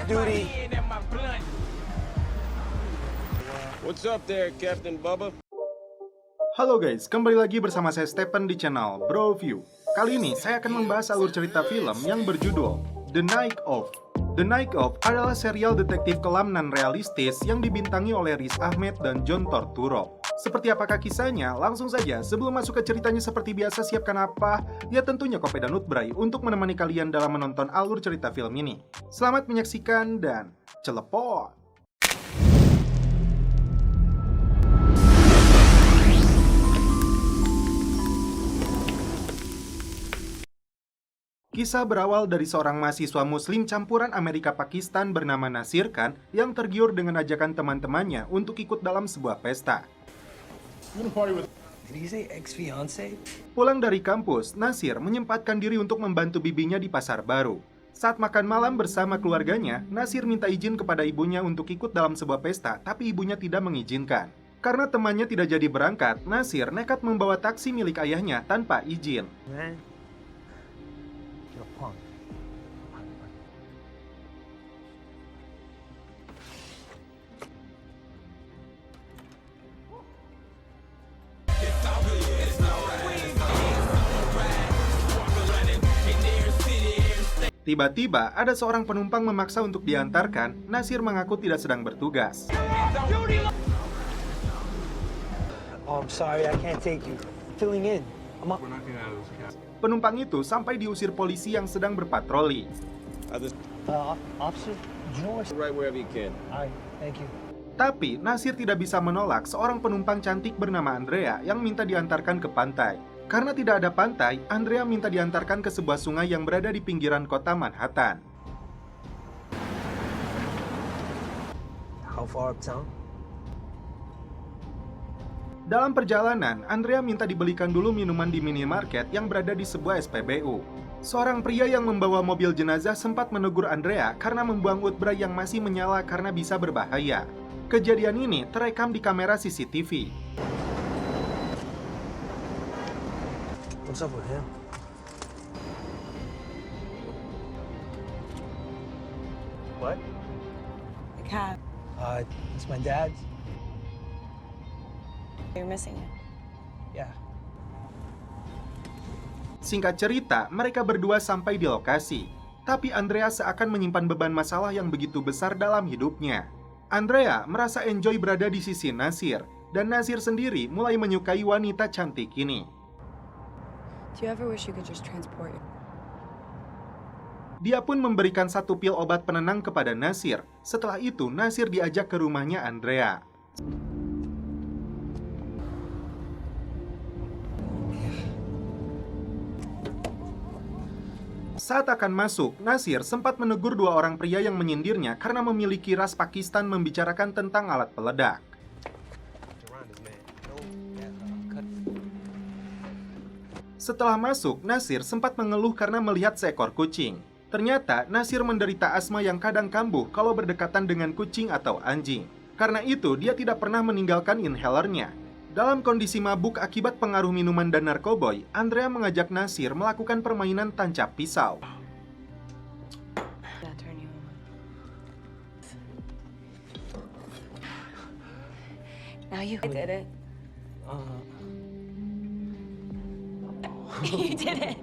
duty. What's up there, Captain Bubba? Halo guys, kembali lagi bersama saya Stephen di channel Bro View. Kali ini saya akan membahas alur cerita film yang berjudul The Night Of. The Night Of adalah serial detektif kelam nan realistis yang dibintangi oleh Riz Ahmed dan John Turturro. Seperti apakah kisahnya? Langsung saja, sebelum masuk ke ceritanya seperti biasa, siapkan apa? Ya tentunya kopi dan nutbray untuk menemani kalian dalam menonton alur cerita film ini. Selamat menyaksikan dan celepot! Kisah berawal dari seorang mahasiswa muslim campuran Amerika-Pakistan bernama Nasir Khan yang tergiur dengan ajakan teman-temannya untuk ikut dalam sebuah pesta. Did he say ex-fiance? Pulang dari kampus, Nasir menyempatkan diri untuk membantu bibinya di pasar baru. Saat makan malam bersama keluarganya, Nasir minta izin kepada ibunya untuk ikut dalam sebuah pesta, tapi ibunya tidak mengizinkan. Karena temannya tidak jadi berangkat, Nasir nekat membawa taksi milik ayahnya tanpa izin. Man, you're a punk. Tiba-tiba, ada seorang penumpang memaksa untuk diantarkan. Nasir mengaku tidak sedang bertugas. Oh, I'm sorry, I can't take you. Filling in. Penumpang itu sampai diusir polisi yang sedang berpatroli. Officer, do you know where? Right wherever you can. Alright, thank you. Tapi, Nasir tidak bisa menolak seorang penumpang cantik bernama Andrea yang minta diantarkan ke pantai. Karena tidak ada pantai, Andrea minta diantarkan ke sebuah sungai yang berada di pinggiran kota Manhattan. How far uptown? Dalam perjalanan, Andrea minta dibelikan dulu minuman di minimarket yang berada di sebuah SPBU. Seorang pria yang membawa mobil jenazah sempat menegur Andrea karena membuang woodbray yang masih menyala karena bisa berbahaya. Kejadian ini terekam di kamera CCTV. What's up with him? What? The cab. It's my dad's. You're missing it. Yeah. Singkat cerita, mereka berdua sampai di lokasi. Tapi Andrea seakan menyimpan beban masalah yang begitu besar dalam hidupnya. Andrea merasa enjoy berada di sisi Nasir, dan Nasir sendiri mulai menyukai wanita cantik ini. Do you ever wish you could just transport your... Dia pun memberikan satu pil obat penenang kepada Nasir. Setelah itu, Nasir diajak ke rumahnya Andrea. Saat akan masuk, Nasir sempat menegur dua orang pria yang menyindirnya karena memiliki ras Pakistan membicarakan tentang alat peledak. Setelah masuk, Nasir sempat mengeluh karena melihat seekor kucing. Ternyata, Nasir menderita asma yang kadang kambuh kalau berdekatan dengan kucing atau anjing. Karena itu, dia tidak pernah meninggalkan inhalernya. Dalam kondisi mabuk akibat pengaruh minuman dan narkoboy, Andrea mengajak Nasir melakukan permainan tancap pisau. Yeah, turn you on. Now you did it. You did it.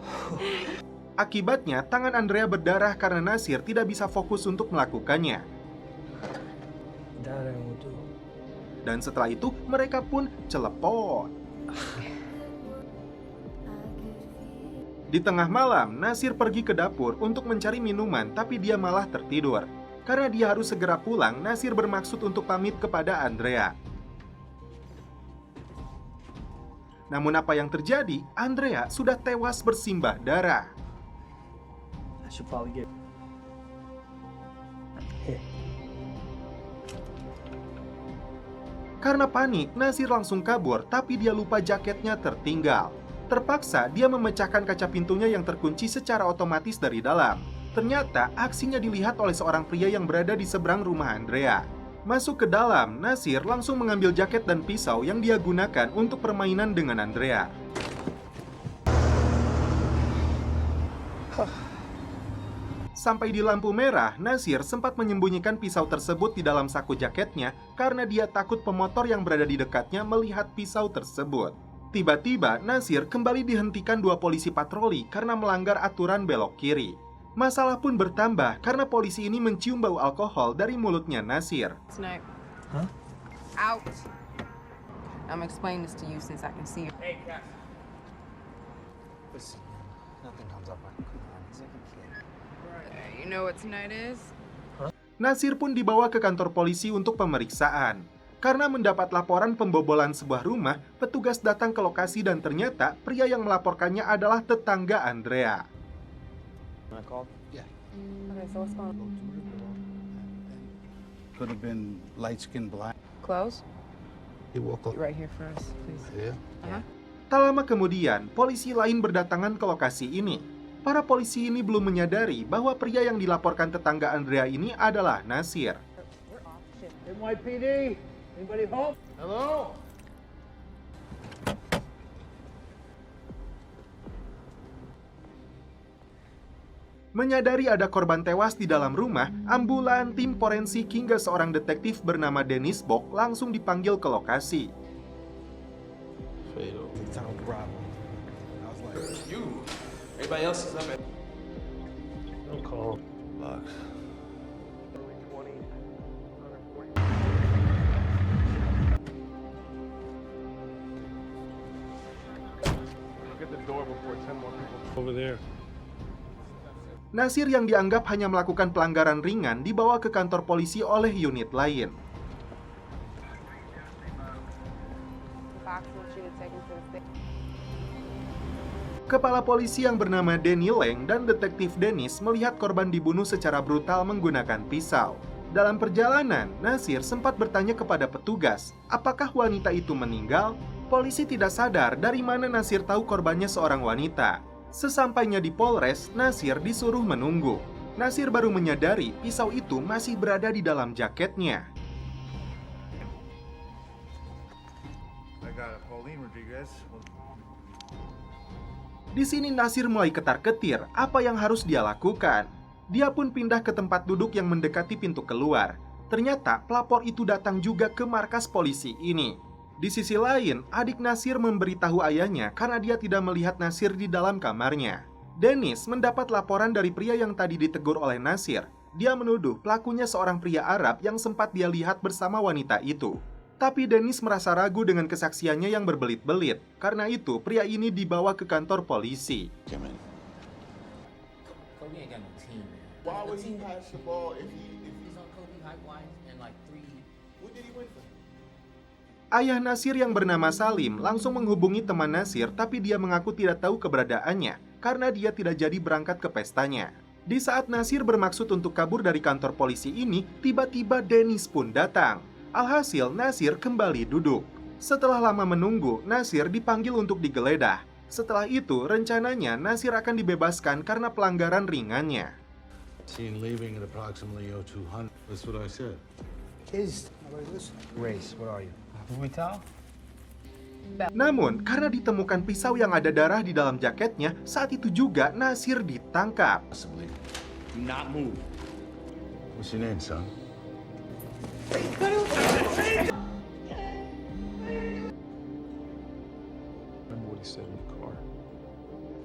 Akibatnya, tangan Andrea berdarah karena Nasir tidak bisa fokus untuk melakukannya. That I will do. Dan setelah itu, mereka pun celepot. Di tengah malam, Nasir pergi ke dapur untuk mencari minuman, tapi dia malah tertidur. Karena dia harus segera pulang, Nasir bermaksud untuk pamit kepada Andrea. Namun apa yang terjadi? Andrea sudah tewas bersimbah darah. I should probably get. Here. Karena panik, Nasir langsung kabur, tapi dia lupa jaketnya tertinggal. Terpaksa, dia memecahkan kaca pintunya yang terkunci secara otomatis dari dalam. Ternyata, aksinya dilihat oleh seorang pria yang berada di seberang rumah Andrea. Masuk ke dalam, Nasir langsung mengambil jaket dan pisau yang dia gunakan untuk permainan dengan Andrea. Sampai di lampu merah, Nasir sempat menyembunyikan pisau tersebut di dalam saku jaketnya karena dia takut pemotor yang berada di dekatnya melihat pisau tersebut. Tiba-tiba, Nasir kembali dihentikan dua polisi patroli karena melanggar aturan belok kiri. Masalah pun bertambah karena polisi ini mencium bau alkohol dari mulutnya Nasir. Snipe. Huh? Out. I'm explaining this to you since I can see you. Hey, Cap. Listen, nothing comes up like, come on, he's like a kid. You know what tonight is? Nasir pun dibawa ke kantor polisi untuk pemeriksaan. Karena mendapat laporan pembobolan sebuah rumah, petugas datang ke lokasi dan ternyata pria yang melaporkannya adalah tetangga Andrea. I called? Okay, so what's going on? Could have been light-skinned black. Close? He woke up. Right here for us, please. Yeah. Tak lama kemudian, polisi lain berdatangan ke lokasi ini. Para polisi ini belum menyadari bahwa pria yang dilaporkan tetangga Andrea ini adalah Nasir. NYPD, anybody home? Hello? Menyadari ada korban tewas di dalam rumah, ambulan, tim forensik hingga seorang detektif bernama Dennis Bok langsung dipanggil ke lokasi. Fatal. Sound Bravo. I was like, You. Everybody else is up at... Don't call. Box. Get the door before 10 more people. Over there. Nasir yang dianggap hanya melakukan pelanggaran ringan dibawa ke kantor polisi oleh unit lain. Fox wants you to take him to the station. Kepala polisi yang bernama Danny Leng dan detektif Dennis melihat korban dibunuh secara brutal menggunakan pisau. Dalam perjalanan, Nasir sempat bertanya kepada petugas, apakah wanita itu meninggal? Polisi tidak sadar dari mana Nasir tahu korbannya seorang wanita. Sesampainya di Polres, Nasir disuruh menunggu. Nasir baru menyadari pisau itu masih berada di dalam jaketnya. I got it. Pauline Rodriguez. Di sini Nasir mulai ketar-ketir apa yang harus dia lakukan. Dia pun pindah ke tempat duduk yang mendekati pintu keluar. Ternyata pelapor itu datang juga ke markas polisi ini. Di sisi lain, adik Nasir memberitahu ayahnya karena dia tidak melihat Nasir di dalam kamarnya. Dennis mendapat laporan dari pria yang tadi ditegur oleh Nasir. Dia menuduh pelakunya seorang pria Arab yang sempat dia lihat bersama wanita itu. Tapi Dennis merasa ragu dengan kesaksiannya yang berbelit-belit. Karena itu, pria ini dibawa ke kantor polisi. come in. Kobe ain't got no team, man. Why would he pass the ball if he's on Kobe height-wise and like 3? what did he win for? Ayah Nasir yang bernama Salim langsung menghubungi teman Nasir, tapi dia mengaku tidak tahu keberadaannya karena dia tidak jadi berangkat ke pestanya. Di saat Nasir bermaksud untuk kabur dari kantor polisi ini, tiba-tiba Dennis pun datang. Alhasil, Nasir kembali duduk. Setelah lama menunggu, Nasir dipanggil untuk digeledah. Setelah itu, rencananya Nasir akan dibebaskan karena pelanggaran ringannya. Seen leaving at approximately 0200. That's what I said. Kids, Race, what are you? Vital? Namun, karena ditemukan pisau yang ada darah di dalam jaketnya, saat itu juga Nasir ditangkap. Possibly. Do not move. What's your name, son? Remember what he said in the car.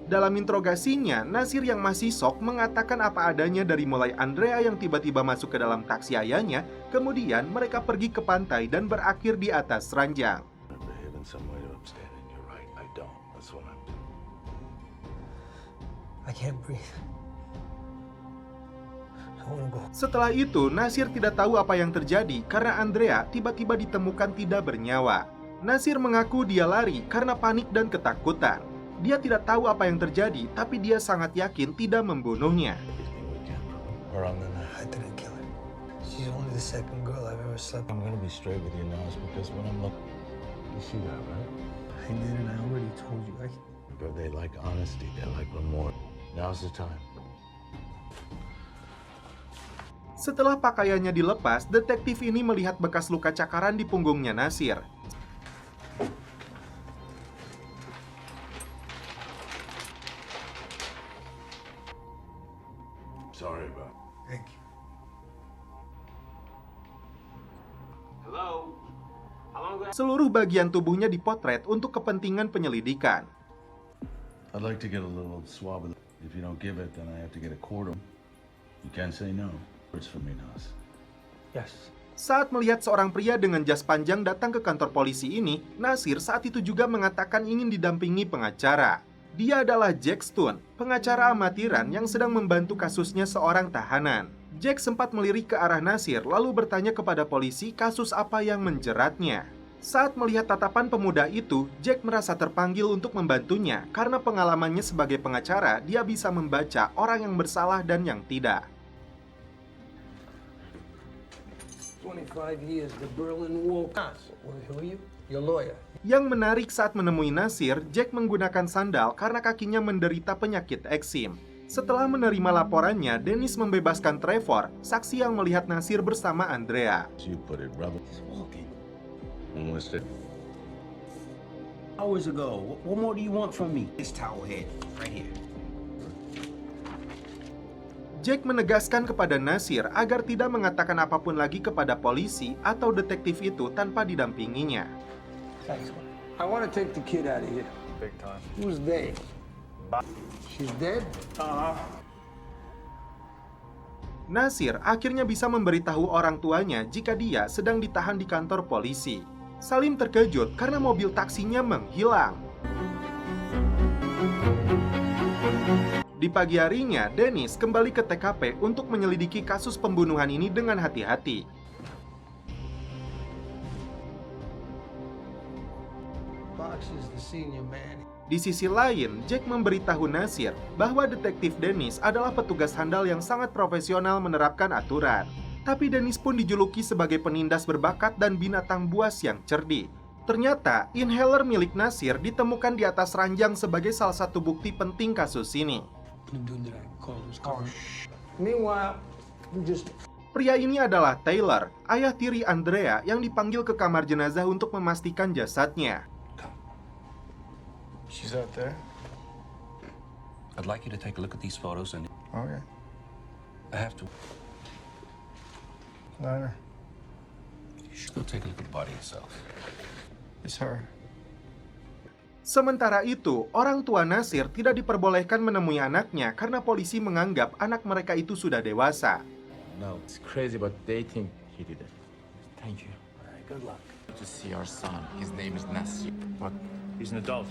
Dalam interogasinya, Nasir yang masih shock mengatakan apa adanya dari mulai Andrea yang tiba-tiba masuk ke dalam taksi ayahnya, kemudian mereka pergi ke pantai dan berakhir di atas ranjang. Remember having somewhere to upstairs, and you're right. I don't. That's what I'm doing. I can't breathe. I wanna go. Setelah itu, Nasir tidak tahu apa yang terjadi karena Andrea tiba-tiba ditemukan tidak bernyawa. Nasir mengaku dia lari karena panik dan ketakutan. Dia tidak tahu apa yang terjadi, tapi dia sangat yakin tidak membunuhnya. Everything we can. Or I'm gonna. I didn't kill her. She's only the second girl I've ever slept with. I'm gonna be straight with you now, because when I'm looking, you see that, right? I did, and I already told you. But they like honesty. They like remorse. Now's the time. Setelah pakaiannya dilepas, detektif ini melihat bekas luka cakaran di punggungnya Nasir. Sorry about it. Thank you. Hello? How long ago? Seluruh bagian tubuhnya dipotret untuk kepentingan penyelidikan. I'd like to get a little swab of it. If you don't give it, then I have to get a quarter. You can't say no. It's for me, Nas. Yes. Saat melihat seorang pria dengan jas panjang datang ke kantor polisi ini, Nasir saat itu juga mengatakan ingin didampingi pengacara. Dia adalah Jack Stone, pengacara amatiran yang sedang membantu kasusnya seorang tahanan. Jack sempat melirik ke arah Nasir lalu bertanya kepada polisi kasus apa yang menjeratnya. Saat melihat tatapan pemuda itu, Jack merasa terpanggil untuk membantunya karena pengalamannya sebagai pengacara, dia bisa membaca orang yang bersalah dan yang tidak. 25 years, the Berlin Wall. Who are you? Your lawyer. Yang menarik saat menemui Nasir, Jack menggunakan sandal karena kakinya menderita penyakit eksim. Setelah menerima laporannya, Dennis membebaskan Trevor, saksi yang melihat Nasir bersama Andrea. You put it, brother. Walking. Enlisted. Hours ago. What more do you want from me? This towel head, right here. Jack menegaskan kepada Nasir agar tidak mengatakan apapun lagi kepada polisi atau detektif itu tanpa didampinginya. Thanks. I want to take the kid out of here. Big time. Who's they? She's dead? Nasir akhirnya bisa memberitahu orang tuanya jika dia sedang ditahan di kantor polisi. Salim terkejut karena mobil taksinya menghilang. Di pagi harinya, Dennis kembali ke TKP untuk menyelidiki kasus pembunuhan ini dengan hati-hati. Fox is the senior man. Di sisi lain, Jack memberitahu Nasir bahwa detektif Dennis adalah petugas handal yang sangat profesional menerapkan aturan. Tapi Dennis pun dijuluki sebagai penindas berbakat dan binatang buas yang cerdik. Ternyata, inhaler milik Nasir ditemukan di atas ranjang sebagai salah satu bukti penting kasus ini. Meanwhile, we just... Pria ini adalah Taylor, ayah tiri Andrea yang dipanggil ke kamar jenazah untuk memastikan jasadnya. She's out there. I'd like you to take a look at these photos and Okay. I have to. Liner. You should go take a look at the body yourself. It's her. Sementara itu, orang tua Nasir tidak diperbolehkan menemui anaknya karena polisi menganggap anak mereka itu sudah dewasa. No, it's crazy, but they think he did it. Thank you. All right, good luck. To see our son. His name is Nasir. What? He's an adult.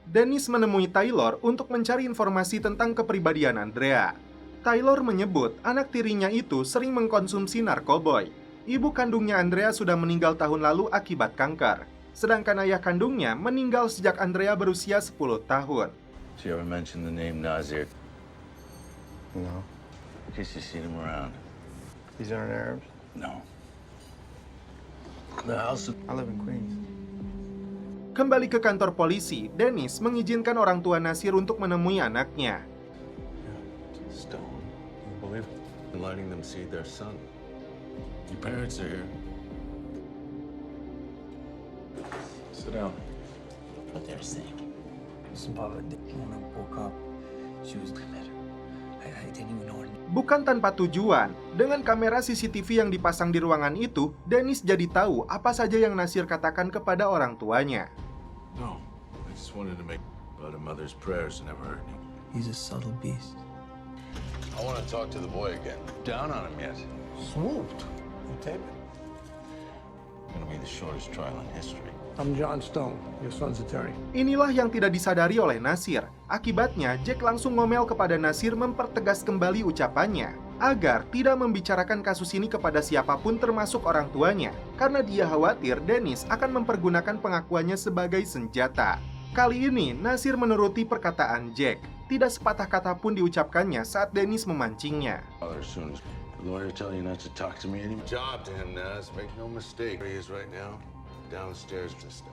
Dennis menemui Taylor untuk mencari informasi tentang kepribadian Andrea. Taylor menyebut anak tirinya itu sering mengkonsumsi narkoboy. Ibu kandungnya Andrea sudah meninggal tahun lalu akibat kanker. Sedangkan ayah kandungnya meninggal sejak Andrea berusia 10 tahun. Did you ever mention the name Nasir? No. In case you seen him around. These aren't Arabs. No. The house. I live in Queens. Kembali ke kantor polisi, Dennis mengizinkan orang tua Nasir untuk menemui anaknya. Stone. You believe it? And letting them see their son. Your parents are here. Sit down. What they're saying. Listen, Papa, when I woke up, she was dead. I didn't even know her name. Bukan tanpa tujuan, dengan kamera CCTV yang dipasang di ruangan itu, Dennis jadi tahu apa saja yang Nasir katakan kepada orang tuanya. No. I just wanted to make. But a mother's prayers never hurt me. He's a subtle beast. I want to talk to the boy again. Down on him yet? Swooped. You tape it? Gonna be the shortest trial in history. I'm John Stone, your son's attorney. Inilah yang tidak disadari oleh Nasir. Akibatnya, Jack langsung ngomel kepada Nasir mempertegas kembali ucapannya agar tidak membicarakan kasus ini kepada siapapun termasuk orang tuanya, karena dia khawatir Dennis akan mempergunakan pengakuannya sebagai senjata. Kali ini, Nasir menuruti perkataan Jack. Tidak sepatah kata pun diucapkannya saat Dennis memancingnya. Father, as soon as the lawyer tell you not to talk to me anymore. Job to him, Nas. Make no mistake. Where he is right now. Downstairs just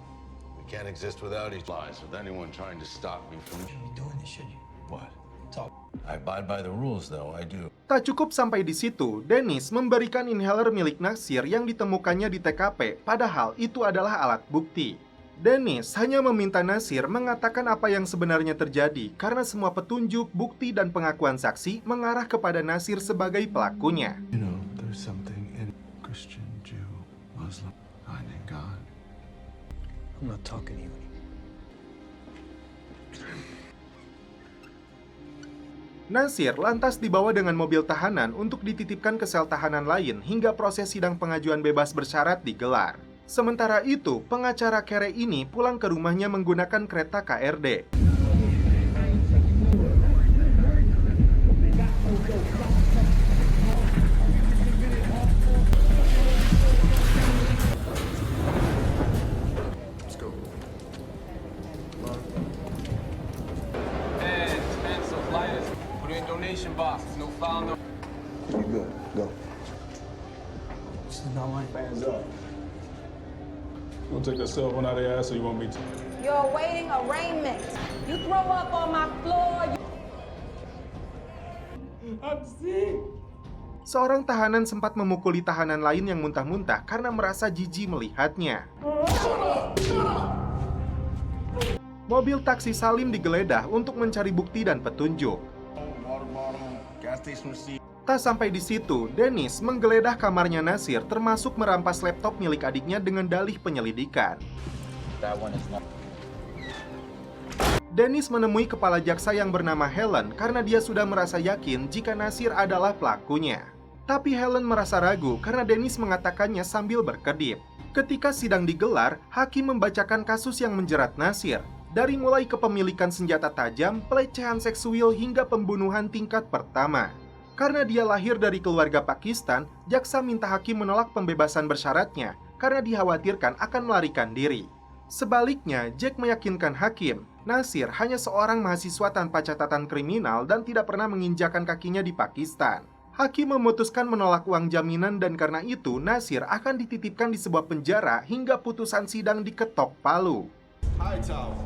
we can't exist without each lies with anyone trying to stop me from Doing this, should you? what? Talk. I abide by the rules though, I do. Tak cukup sampai di situ, Dennis memberikan inhaler milik Nasir yang ditemukannya di TKP, padahal itu adalah alat bukti. Dennis hanya meminta Nasir mengatakan apa yang sebenarnya terjadi karena semua petunjuk, bukti, dan pengakuan saksi mengarah kepada Nasir sebagai pelakunya. You know, there's something in Christian, Jew, Muslim, finding God. I'm not talking to you anymore. Nasir lantas dibawa dengan mobil tahanan untuk dititipkan ke sel tahanan lain hingga proses sidang pengajuan bebas bersyarat digelar. Sementara itu, pengacara Kere ini pulang ke rumahnya menggunakan kereta KRD. Donation box, no foul, no. You good? Go. This is not mine. Hands up. You gonna take that cell phone out of your ass, or you want me to? You're awaiting arraignment. You throw up on my floor. I'm sick. Seorang tahanan sempat memukuli tahanan lain yang muntah-muntah karena merasa jijik melihatnya. Mobil taksi Salim digeledah untuk mencari bukti dan petunjuk. Tak sampai di situ, Dennis menggeledah kamarnya Nasir termasuk merampas laptop milik adiknya dengan dalih penyelidikan. Dennis menemui kepala jaksa yang bernama Helen karena dia sudah merasa yakin jika Nasir adalah pelakunya. Tapi Helen merasa ragu karena Dennis mengatakannya sambil berkedip. Ketika sidang digelar, hakim membacakan kasus yang menjerat Nasir. Dari mulai kepemilikan senjata tajam, pelecehan seksual hingga pembunuhan tingkat pertama. Karena dia lahir dari keluarga Pakistan, jaksa minta hakim menolak pembebasan bersyaratnya karena dikhawatirkan akan melarikan diri. Sebaliknya, Jack meyakinkan hakim, Nasir hanya seorang mahasiswa tanpa catatan kriminal dan tidak pernah menginjakan kakinya di Pakistan. Hakim memutuskan menolak uang jaminan dan karena itu Nasir akan dititipkan di sebuah penjara hingga putusan sidang diketok palu. High tower.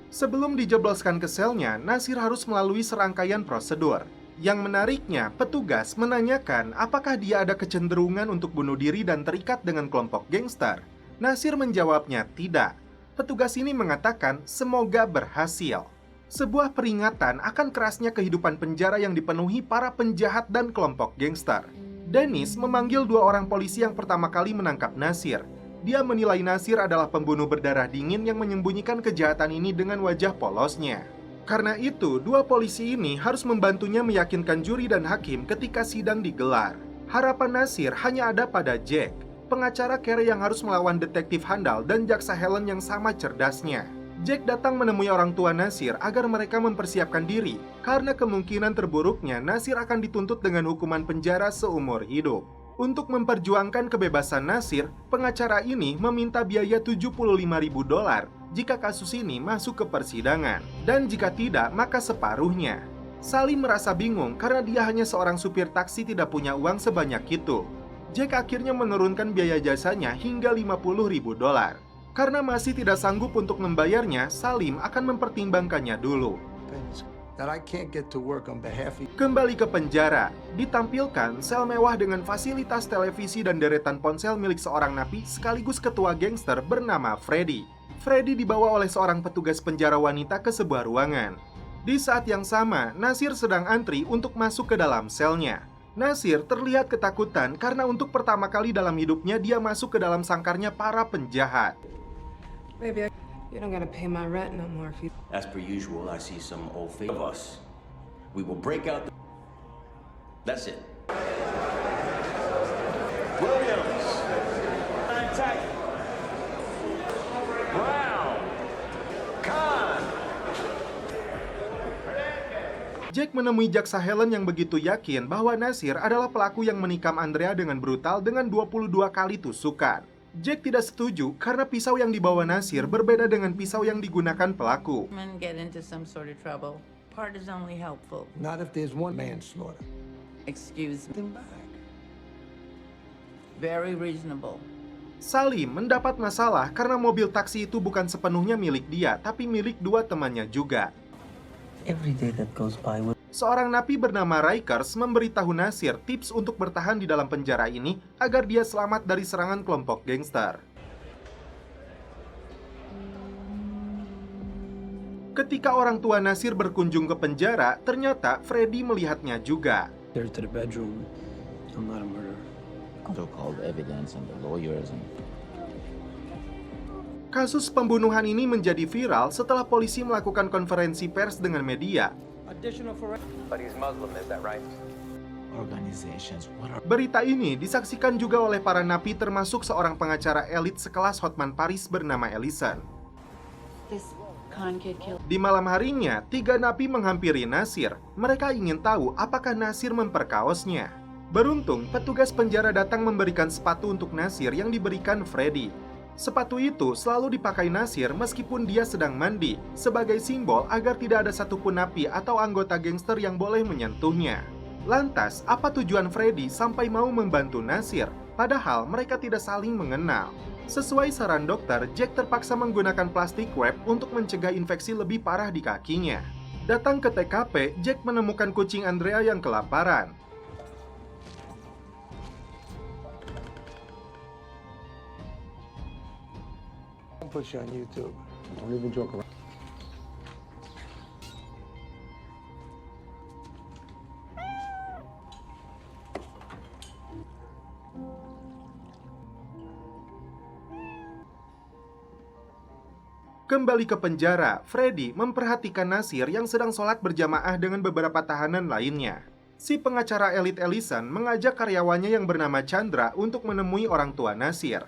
Sebelum dijebloskan ke selnya, Nasir harus melalui serangkaian prosedur. Yang menariknya, petugas menanyakan apakah dia ada kecenderungan untuk bunuh diri dan terikat dengan kelompok gangster. Nasir menjawabnya tidak. Petugas ini mengatakan semoga berhasil. Sebuah peringatan akan kerasnya kehidupan penjara yang dipenuhi para penjahat dan kelompok gangster. Dennis memanggil dua orang polisi yang pertama kali menangkap Nasir. Dia menilai Nasir adalah pembunuh berdarah dingin yang menyembunyikan kejahatan ini dengan wajah polosnya. Karena itu, dua polisi ini harus membantunya meyakinkan juri dan hakim ketika sidang digelar. Harapan Nasir hanya ada pada Jack, pengacara Kere yang harus melawan detektif handal dan jaksa Helen yang sama cerdasnya. Jack datang menemui orang tua Nasir agar mereka mempersiapkan diri, karena kemungkinan terburuknya Nasir akan dituntut dengan hukuman penjara seumur hidup. Untuk memperjuangkan kebebasan Nasir, pengacara ini meminta biaya $75.000 jika kasus ini masuk ke persidangan. Dan jika tidak, maka separuhnya. Salim merasa bingung karena dia hanya seorang supir taksi tidak punya uang sebanyak itu. Jack akhirnya menurunkan biaya jasanya hingga $50.000. Karena masih tidak sanggup untuk membayarnya, Salim akan mempertimbangkannya dulu. Kembali ke penjara, ditampilkan sel mewah dengan fasilitas televisi dan deretan ponsel milik seorang napi sekaligus ketua gangster bernama Freddy. Freddy dibawa oleh seorang petugas penjara wanita ke sebuah ruangan. Di saat yang sama, Nasir sedang antri untuk masuk ke dalam selnya. Nasir terlihat ketakutan karena untuk pertama kali dalam hidupnya dia masuk ke dalam sangkarnya para penjahat. Baby, you don't gotta pay my rent no more if you... As per usual, I see some old face of us. We will break out the... That's it. Williams. Tight. Brown. Khan. Jack menemui jaksa Helen yang begitu yakin bahwa Nasir adalah pelaku yang menikam Andrea dengan brutal dengan 22 kali tusukan. Jack tidak setuju karena pisau yang dibawa Nasir berbeda dengan pisau yang digunakan pelaku. Get into some sort of trouble. Part is only helpful. Not if there's one manslaughter. Excuse me. Very reasonable. Salim mendapat masalah karena mobil taksi itu bukan sepenuhnya milik dia, tapi milik dua temannya juga. Every day that goes by with Seorang napi bernama Rikers memberitahu Nasir tips untuk bertahan di dalam penjara ini agar dia selamat dari serangan kelompok gangster. Ketika orang tua Nasir berkunjung ke penjara, ternyata Freddy melihatnya juga. her to the bedroom. I'm not a murderer. So-called evidence and the lawyers and... Kasus pembunuhan ini menjadi viral setelah polisi melakukan konferensi pers dengan media. But he's Muslim, is that right? Organizations, what are... Berita ini disaksikan juga oleh para napi termasuk seorang pengacara elit sekelas Hotman Paris bernama Ellison. Di malam harinya, 3 napi menghampiri Nasir. Mereka ingin tahu apakah Nasir memperkaosnya. Beruntung, petugas penjara datang memberikan sepatu untuk Nasir yang diberikan Freddy. Sepatu itu selalu dipakai Nasir meskipun dia sedang mandi, sebagai simbol agar tidak ada satupun napi atau anggota gangster yang boleh menyentuhnya. Lantas, apa tujuan Freddy sampai mau membantu Nasir, padahal mereka tidak saling mengenal? Sesuai saran dokter, Jack terpaksa menggunakan plastik wrap untuk mencegah infeksi lebih parah di kakinya. Datang ke TKP, Jack menemukan kucing Andrea yang kelaparan. I'll put you on YouTube. Don't even joke around. Kembali ke penjara, Freddy memperhatikan Nasir yang sedang sholat berjamaah dengan beberapa tahanan lainnya. Si pengacara elit Ellison mengajak karyawannya yang bernama Chandra untuk menemui orang tua Nasir.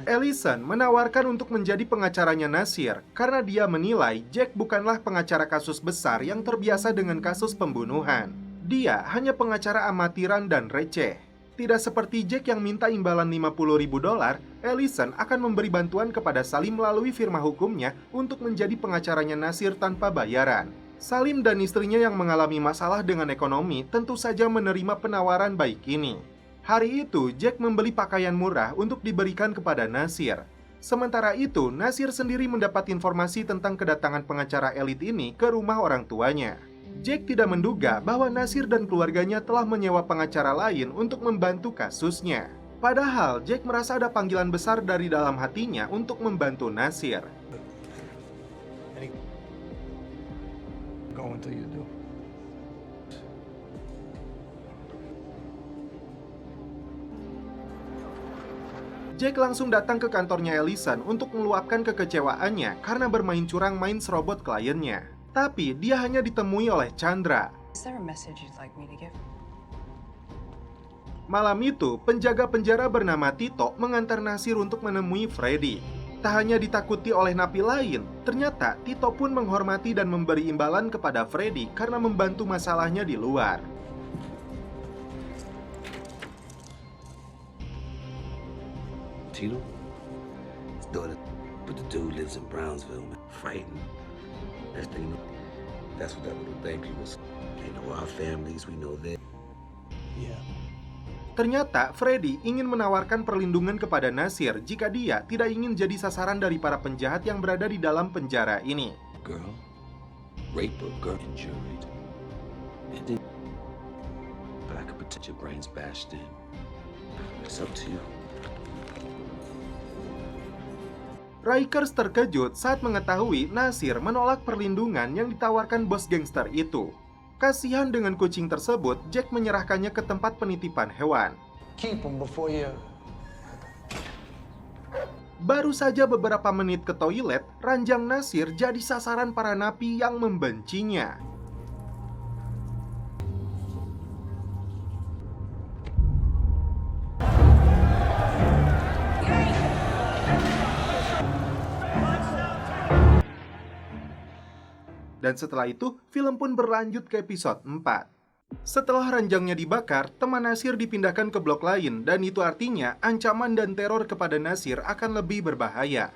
Ellison menawarkan untuk menjadi pengacaranya Nasir karena dia menilai Jack bukanlah pengacara kasus besar yang terbiasa dengan kasus pembunuhan. Dia hanya pengacara amatiran dan receh. Tidak seperti Jack yang minta imbalan $50.000, Ellison akan memberi bantuan kepada Salim melalui firma hukumnya untuk menjadi pengacaranya Nasir tanpa bayaran. Salim dan istrinya yang mengalami masalah dengan ekonomi tentu saja menerima penawaran baik ini. Hari itu, Jack membeli pakaian murah untuk diberikan kepada Nasir. Sementara itu, Nasir sendiri mendapat informasi tentang kedatangan pengacara elit ini ke rumah orang tuanya. Jack tidak menduga bahwa Nasir dan keluarganya telah menyewa pengacara lain untuk membantu kasusnya. Padahal, Jack merasa ada panggilan besar dari dalam hatinya untuk membantu Nasir. Go until you do. Jack langsung datang ke kantornya Ellison untuk meluapkan kekecewaannya karena bermain curang main serobot kliennya. Tapi dia hanya ditemui oleh Chandra. Malam itu, penjaga penjara bernama Tito mengantar Nasir untuk menemui Freddy. Tak hanya ditakuti oleh napi lain, ternyata Tito pun menghormati dan memberi imbalan kepada Freddy karena membantu masalahnya di luar. Tito? His daughter, but the dude lives in Brownsville, man. Fighting. That's what that little baby was. They know our families, we know them. Yeah. Ternyata Freddy ingin menawarkan perlindungan kepada Nasir jika dia tidak ingin jadi sasaran dari para penjahat yang berada di dalam penjara ini. Girl, rape a girl, injured. And then, but I could protect your brains bashed in. It's up to you. Rikers terkejut saat mengetahui Nasir menolak perlindungan yang ditawarkan bos gangster itu. Kasihan dengan kucing tersebut, Jack menyerahkannya ke tempat penitipan hewan. Keep him before you. Baru saja beberapa menit ke toilet, ranjang Nasir jadi sasaran para napi yang membencinya. Dan setelah itu, film pun berlanjut ke episode 4. Setelah ranjangnya dibakar, teman Nasir dipindahkan ke blok lain, dan itu artinya ancaman dan teror kepada Nasir akan lebih berbahaya.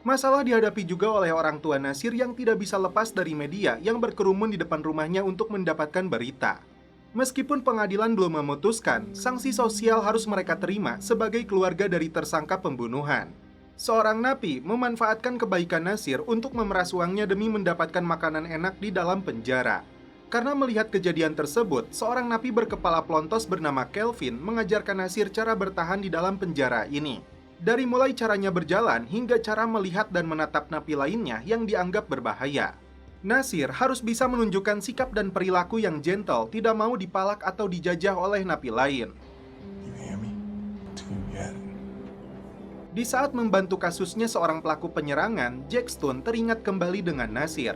Masalah dihadapi juga oleh orang tua Nasir yang tidak bisa lepas dari media yang berkerumun di depan rumahnya untuk mendapatkan berita. Meskipun pengadilan belum memutuskan, sanksi sosial harus mereka terima sebagai keluarga dari tersangka pembunuhan. Seorang napi memanfaatkan kebaikan Nasir untuk memeras uangnya demi mendapatkan makanan enak di dalam penjara. Karena melihat kejadian tersebut, seorang napi berkepala plontos bernama Kelvin mengajarkan Nasir cara bertahan di dalam penjara ini. Dari mulai caranya berjalan hingga cara melihat dan menatap napi lainnya yang dianggap berbahaya. Nasir harus bisa menunjukkan sikap dan perilaku yang gentle, tidak mau dipalak atau dijajah oleh napi lain. Di saat membantu kasusnya seorang pelaku penyerangan, Jack Stone teringat kembali dengan Nasir.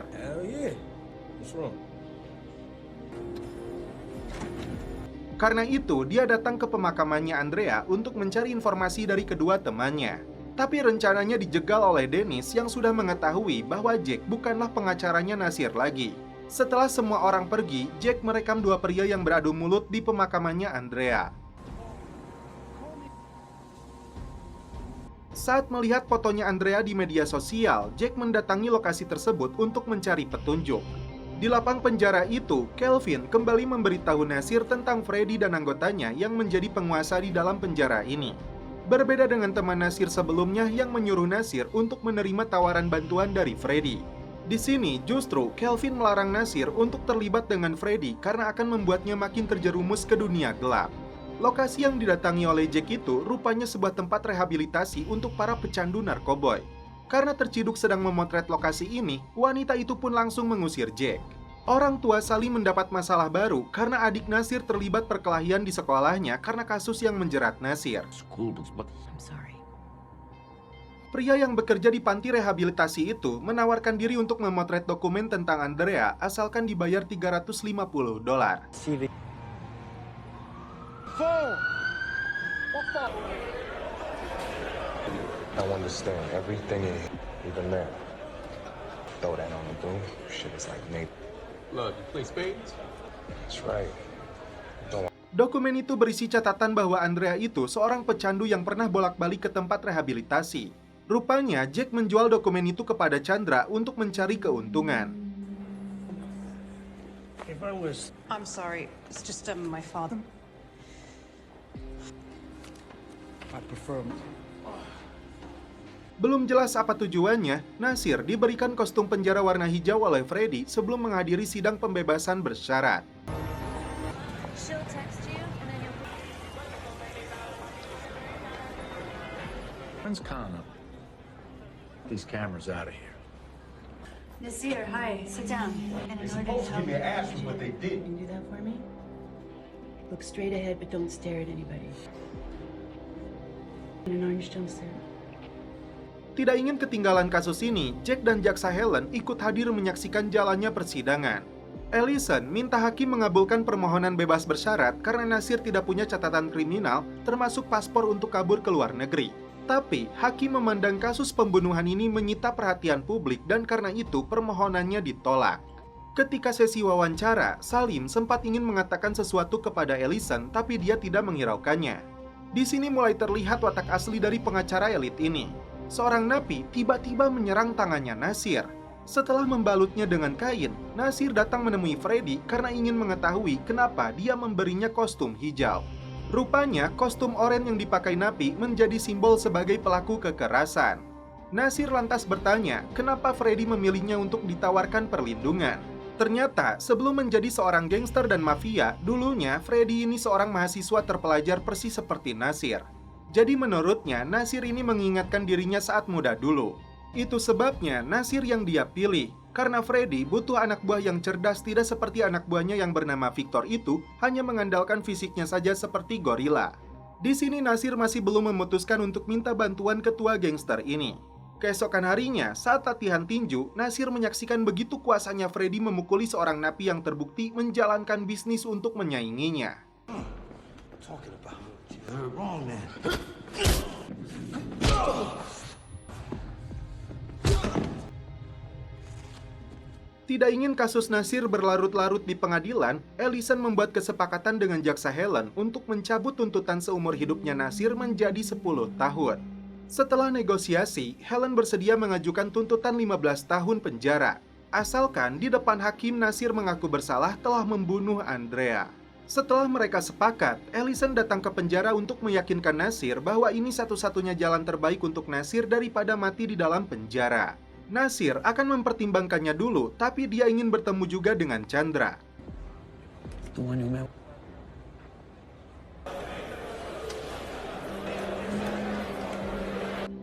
Karena itu, dia datang ke pemakamannya Andrea untuk mencari informasi dari kedua temannya. Tapi rencananya dijegal oleh Dennis yang sudah mengetahui bahwa Jack bukanlah pengacaranya Nasir lagi. Setelah semua orang pergi, Jack merekam dua pria yang beradu mulut di pemakamannya Andrea. Saat melihat fotonya Andrea di media sosial, Jack mendatangi lokasi tersebut untuk mencari petunjuk. Di lapang penjara itu, Kelvin kembali memberitahu Nasir tentang Freddy dan anggotanya yang menjadi penguasa di dalam penjara ini. Berbeda dengan teman Nasir sebelumnya yang menyuruh Nasir untuk menerima tawaran bantuan dari Freddy. Di sini justru Kelvin melarang Nasir untuk terlibat dengan Freddy karena akan membuatnya makin terjerumus ke dunia gelap. Lokasi yang didatangi oleh Jack itu rupanya sebuah tempat rehabilitasi untuk para pecandu narkoboy. Karena terciduk sedang memotret lokasi ini, wanita itu pun langsung mengusir Jack. Orang tua Sally mendapat masalah baru karena adik Nasir terlibat perkelahian di sekolahnya karena kasus yang menjerat Nasir. I'm sorry. Pria yang bekerja di panti rehabilitasi itu menawarkan diri untuk memotret dokumen tentang Andrea asalkan dibayar $350. I understand everything in here, even that. Throw that on the broom, shit is like Nate. Look, you play spades? That's right. Dokumen itu berisi catatan bahwa Andrea itu seorang pecandu yang pernah bolak-balik ke tempat rehabilitasi. Rupanya Jack menjual dokumen itu kepada Chandra untuk mencari keuntungan. I'm sorry, it's just my father. I prefer... Belum jelas apa tujuannya, Nasir diberikan kostum penjara warna hijau oleh Freddy sebelum menghadiri sidang pembebasan bersyarat. When's Khan up? These cameras out of here. Nasir, hi, sit down. They're supposed to give me an ass is what they did. Can you do that for me? Look straight ahead, but don't stare at anybody. In an orange jumpsuit. Tidak ingin ketinggalan kasus ini, Jack dan jaksa Helen ikut hadir menyaksikan jalannya persidangan. Ellison minta hakim mengabulkan permohonan bebas bersyarat karena Nasir tidak punya catatan kriminal, termasuk paspor untuk kabur ke luar negeri. Tapi, hakim memandang kasus pembunuhan ini menyita perhatian publik dan karena itu permohonannya ditolak. Ketika sesi wawancara, Salim sempat ingin mengatakan sesuatu kepada Ellison, tapi dia tidak menghiraukannya. Di sini mulai terlihat watak asli dari pengacara elit ini. Seorang napi tiba-tiba menyerang tangannya Nasir. Setelah membalutnya dengan kain, Nasir datang menemui Freddy karena ingin mengetahui kenapa dia memberinya kostum hijau. Rupanya, kostum oranye yang dipakai napi menjadi simbol sebagai pelaku kekerasan. Nasir lantas bertanya kenapa Freddy memilihnya untuk ditawarkan perlindungan. Ternyata, sebelum menjadi seorang gangster dan mafia, dulunya Freddy ini seorang mahasiswa terpelajar persis seperti Nasir. Jadi menurutnya, Nasir ini mengingatkan dirinya saat muda dulu. Itu sebabnya Nasir yang dia pilih. Karena Freddy butuh anak buah yang cerdas tidak seperti anak buahnya yang bernama Victor itu hanya mengandalkan fisiknya saja seperti gorila. Di sini Nasir masih belum memutuskan untuk minta bantuan ketua gangster ini. Keesokan harinya, saat latihan tinju, Nasir menyaksikan begitu kuasanya Freddy memukuli seorang napi yang terbukti menjalankan bisnis untuk menyainginya. Tidak ingin kasus Nasir berlarut-larut di pengadilan, Ellison membuat kesepakatan dengan jaksa Helen untuk mencabut tuntutan seumur hidupnya Nasir menjadi 10 tahun. Setelah negosiasi, Helen bersedia mengajukan tuntutan 15 tahun penjara. Asalkan di depan hakim Nasir mengaku bersalah telah membunuh Andrea. Setelah mereka sepakat, Ellison datang ke penjara untuk meyakinkan Nasir bahwa ini satu-satunya jalan terbaik untuk Nasir daripada mati di dalam penjara. Nasir akan mempertimbangkannya dulu, tapi dia ingin bertemu juga dengan Chandra.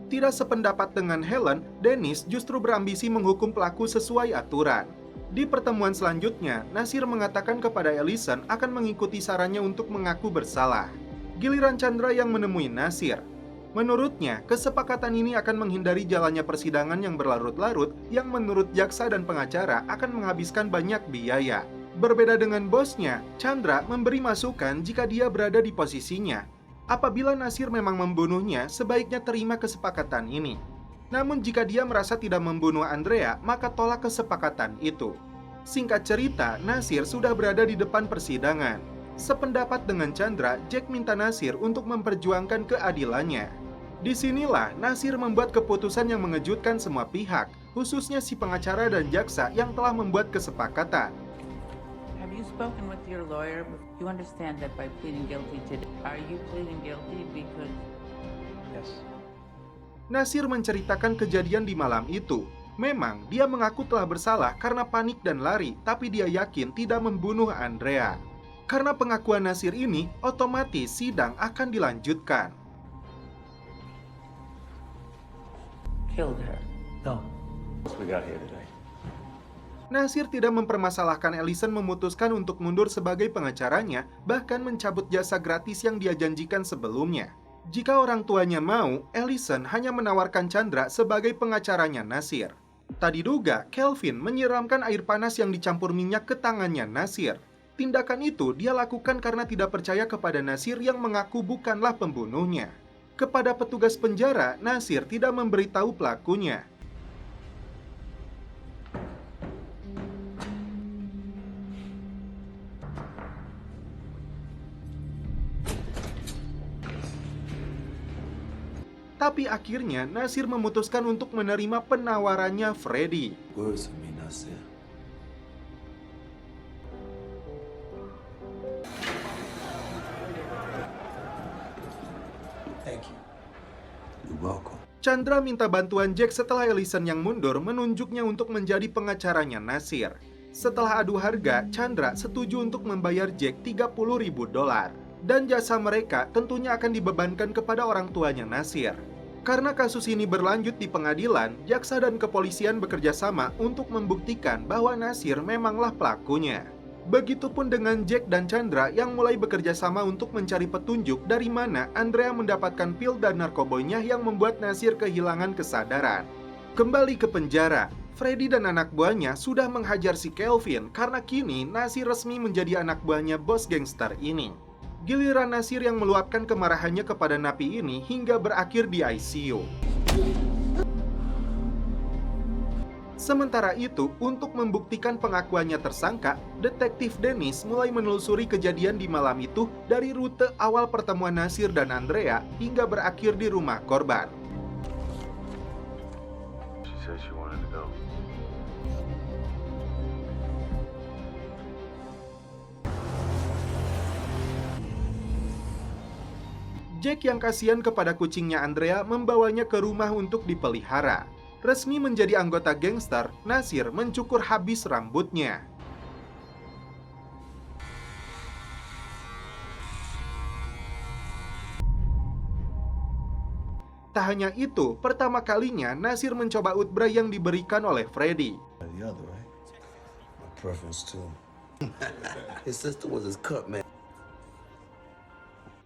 Tidak sependapat dengan Helen, Dennis justru berambisi menghukum pelaku sesuai aturan. Di pertemuan selanjutnya, Nasir mengatakan kepada Ellison akan mengikuti sarannya untuk mengaku bersalah. Giliran Chandra yang menemui Nasir. Menurutnya, kesepakatan ini akan menghindari jalannya persidangan yang berlarut-larut yang menurut jaksa dan pengacara akan menghabiskan banyak biaya. Berbeda dengan bosnya, Chandra memberi masukan jika dia berada di posisinya. Apabila Nasir memang membunuhnya, sebaiknya terima kesepakatan ini. Namun jika dia merasa tidak membunuh Andrea, maka tolak kesepakatan itu. Singkat cerita, Nasir sudah berada di depan persidangan. Sependapat dengan Chandra, Jack minta Nasir untuk memperjuangkan keadilannya. Disinilah Nasir membuat keputusan yang mengejutkan semua pihak, khususnya si pengacara dan jaksa yang telah membuat kesepakatan. Have you spoken with your lawyer? You understand that by pleading guilty today, are you pleading guilty because... Yes. Nasir menceritakan kejadian di malam itu. Memang, dia mengaku telah bersalah karena panik dan lari, tapi dia yakin tidak membunuh Andrea. Karena pengakuan Nasir ini, otomatis sidang akan dilanjutkan. Killed her. No. We got here today. Nasir tidak mempermasalahkan Ellison memutuskan untuk mundur sebagai pengacaranya, bahkan mencabut jasa gratis yang dia janjikan sebelumnya. Jika orang tuanya mau, Ellison hanya menawarkan Chandra sebagai pengacaranya Nasir. Tak diduga, Kelvin menyiramkan air panas yang dicampur minyak ke tangannya Nasir. Tindakan itu dia lakukan karena tidak percaya kepada Nasir yang mengaku bukanlah pembunuhnya. Kepada petugas penjara, Nasir tidak memberitahu pelakunya. Tapi akhirnya Nasir memutuskan untuk menerima penawarannya Freddy. Words of me, Nasir. Thank you. You're welcome. Chandra minta bantuan Jack setelah Ellison yang mundur menunjuknya untuk menjadi pengacaranya Nasir. Setelah adu harga, Chandra setuju untuk membayar Jack $30.000. Dan jasa mereka tentunya akan dibebankan kepada orang tuanya Nasir. Karena kasus ini berlanjut di pengadilan, jaksa dan kepolisian bekerja sama untuk membuktikan bahwa Nasir memanglah pelakunya. Begitupun dengan Jack dan Chandra yang mulai bekerja sama untuk mencari petunjuk dari mana Andrea mendapatkan pil dan narkoboynya yang membuat Nasir kehilangan kesadaran. Kembali ke penjara, Freddy dan anak buahnya sudah menghajar si Kelvin karena kini Nasir resmi menjadi anak buahnya bos gangster ini. Giliran Nasir yang meluapkan kemarahannya kepada napi ini hingga berakhir di ICU. Sementara itu, untuk membuktikan pengakuannya tersangka, Detektif Dennis mulai menelusuri kejadian di malam itu dari rute awal pertemuan Nasir dan Andrea hingga berakhir di rumah korban. She said she wanted to go. Jack yang kasihan kepada kucingnya Andrea membawanya ke rumah untuk dipelihara. Resmi menjadi anggota gangster, Nasir mencukur habis rambutnya. Tak hanya itu, pertama kalinya Nasir mencoba utbra yang diberikan oleh Freddy. The other, right? My preference too. His sister was his cut, man.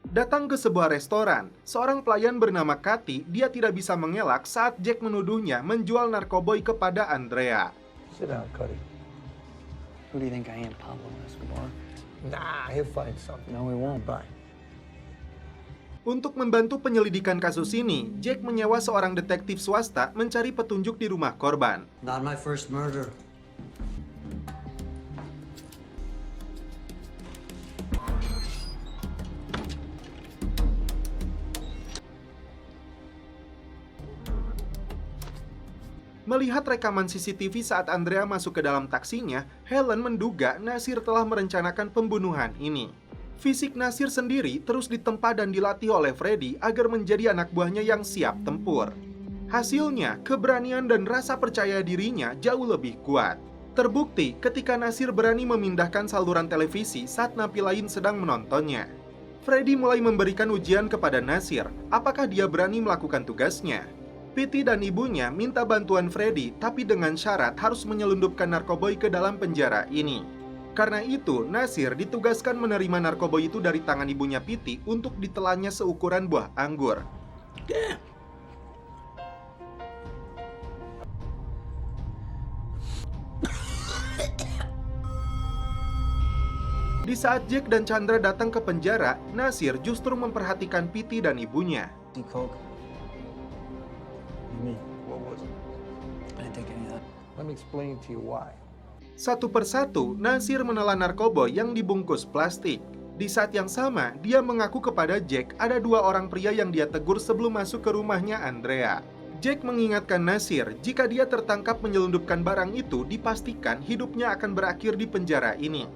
Datang ke sebuah restoran, seorang pelayan bernama Kathy, dia tidak bisa mengelak saat Jack menuduhnya menjual narkoboy kepada Andrea. Sit down, Cuddy. Who do you think I am, Pablo Escobar? Nah, he'll find something. No, he won't. Bye. Untuk membantu penyelidikan kasus ini, Jack menyewa seorang detektif swasta mencari petunjuk di rumah korban. Not my first murder. Melihat rekaman CCTV saat Andrea masuk ke dalam taksinya, Helen menduga Nasir telah merencanakan pembunuhan ini. Fisik Nasir sendiri terus ditempa dan dilatih oleh Freddy agar menjadi anak buahnya yang siap tempur. Hasilnya, keberanian dan rasa percaya dirinya jauh lebih kuat. Terbukti ketika Nasir berani memindahkan saluran televisi saat napi lain sedang menontonnya. Freddy mulai memberikan ujian kepada Nasir, apakah dia berani melakukan tugasnya. Piti dan ibunya minta bantuan Freddy, tapi dengan syarat harus menyelundupkan narkoboy ke dalam penjara ini. Karena itu, Nasir ditugaskan menerima narkoboy itu dari tangan ibunya Piti untuk ditelannya seukuran buah anggur. Di saat Jack dan Chandra datang ke penjara, Nasir justru memperhatikan Piti dan ibunya. Let me explain to you why. Satu persatu, Nasir menelan narkoboy yang dibungkus plastik. Di saat yang sama, dia mengaku kepada Jack ada 2 orang pria yang dia tegur sebelum masuk ke rumahnya Andrea. Jack mengingatkan Nasir, jika dia tertangkap menyelundupkan barang itu, dipastikan hidupnya akan berakhir di penjara ini.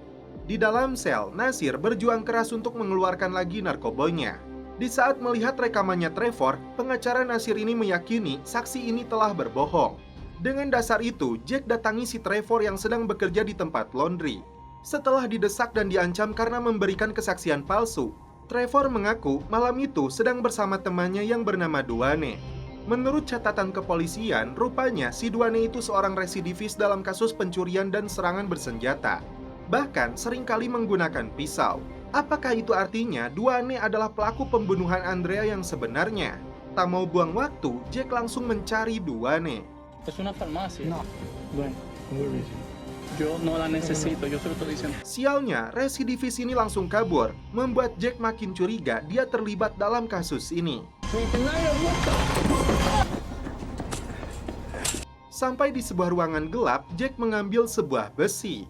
Di dalam sel, Nasir berjuang keras untuk mengeluarkan lagi narkoboynya. Di saat melihat rekamannya Trevor, pengacara Nasir ini meyakini saksi ini telah berbohong. Dengan dasar itu, Jack datangi si Trevor yang sedang bekerja di tempat laundry. Setelah didesak dan diancam karena memberikan kesaksian palsu, Trevor mengaku malam itu sedang bersama temannya yang bernama Duane. Menurut catatan kepolisian, rupanya si Duane itu seorang residivis dalam kasus pencurian dan serangan bersenjata. Bahkan seringkali menggunakan pisau. Apakah itu artinya Duane adalah pelaku pembunuhan Andrea yang sebenarnya? Tak mau buang waktu, Jack langsung mencari Duane. Es una farmacia. No. Bueno, yo no la necesito, yo se lo estoy diciendo. Sialnya, residivis ini langsung kabur, membuat Jack makin curiga dia terlibat dalam kasus ini. Sampai di sebuah ruangan gelap, Jack mengambil sebuah besi.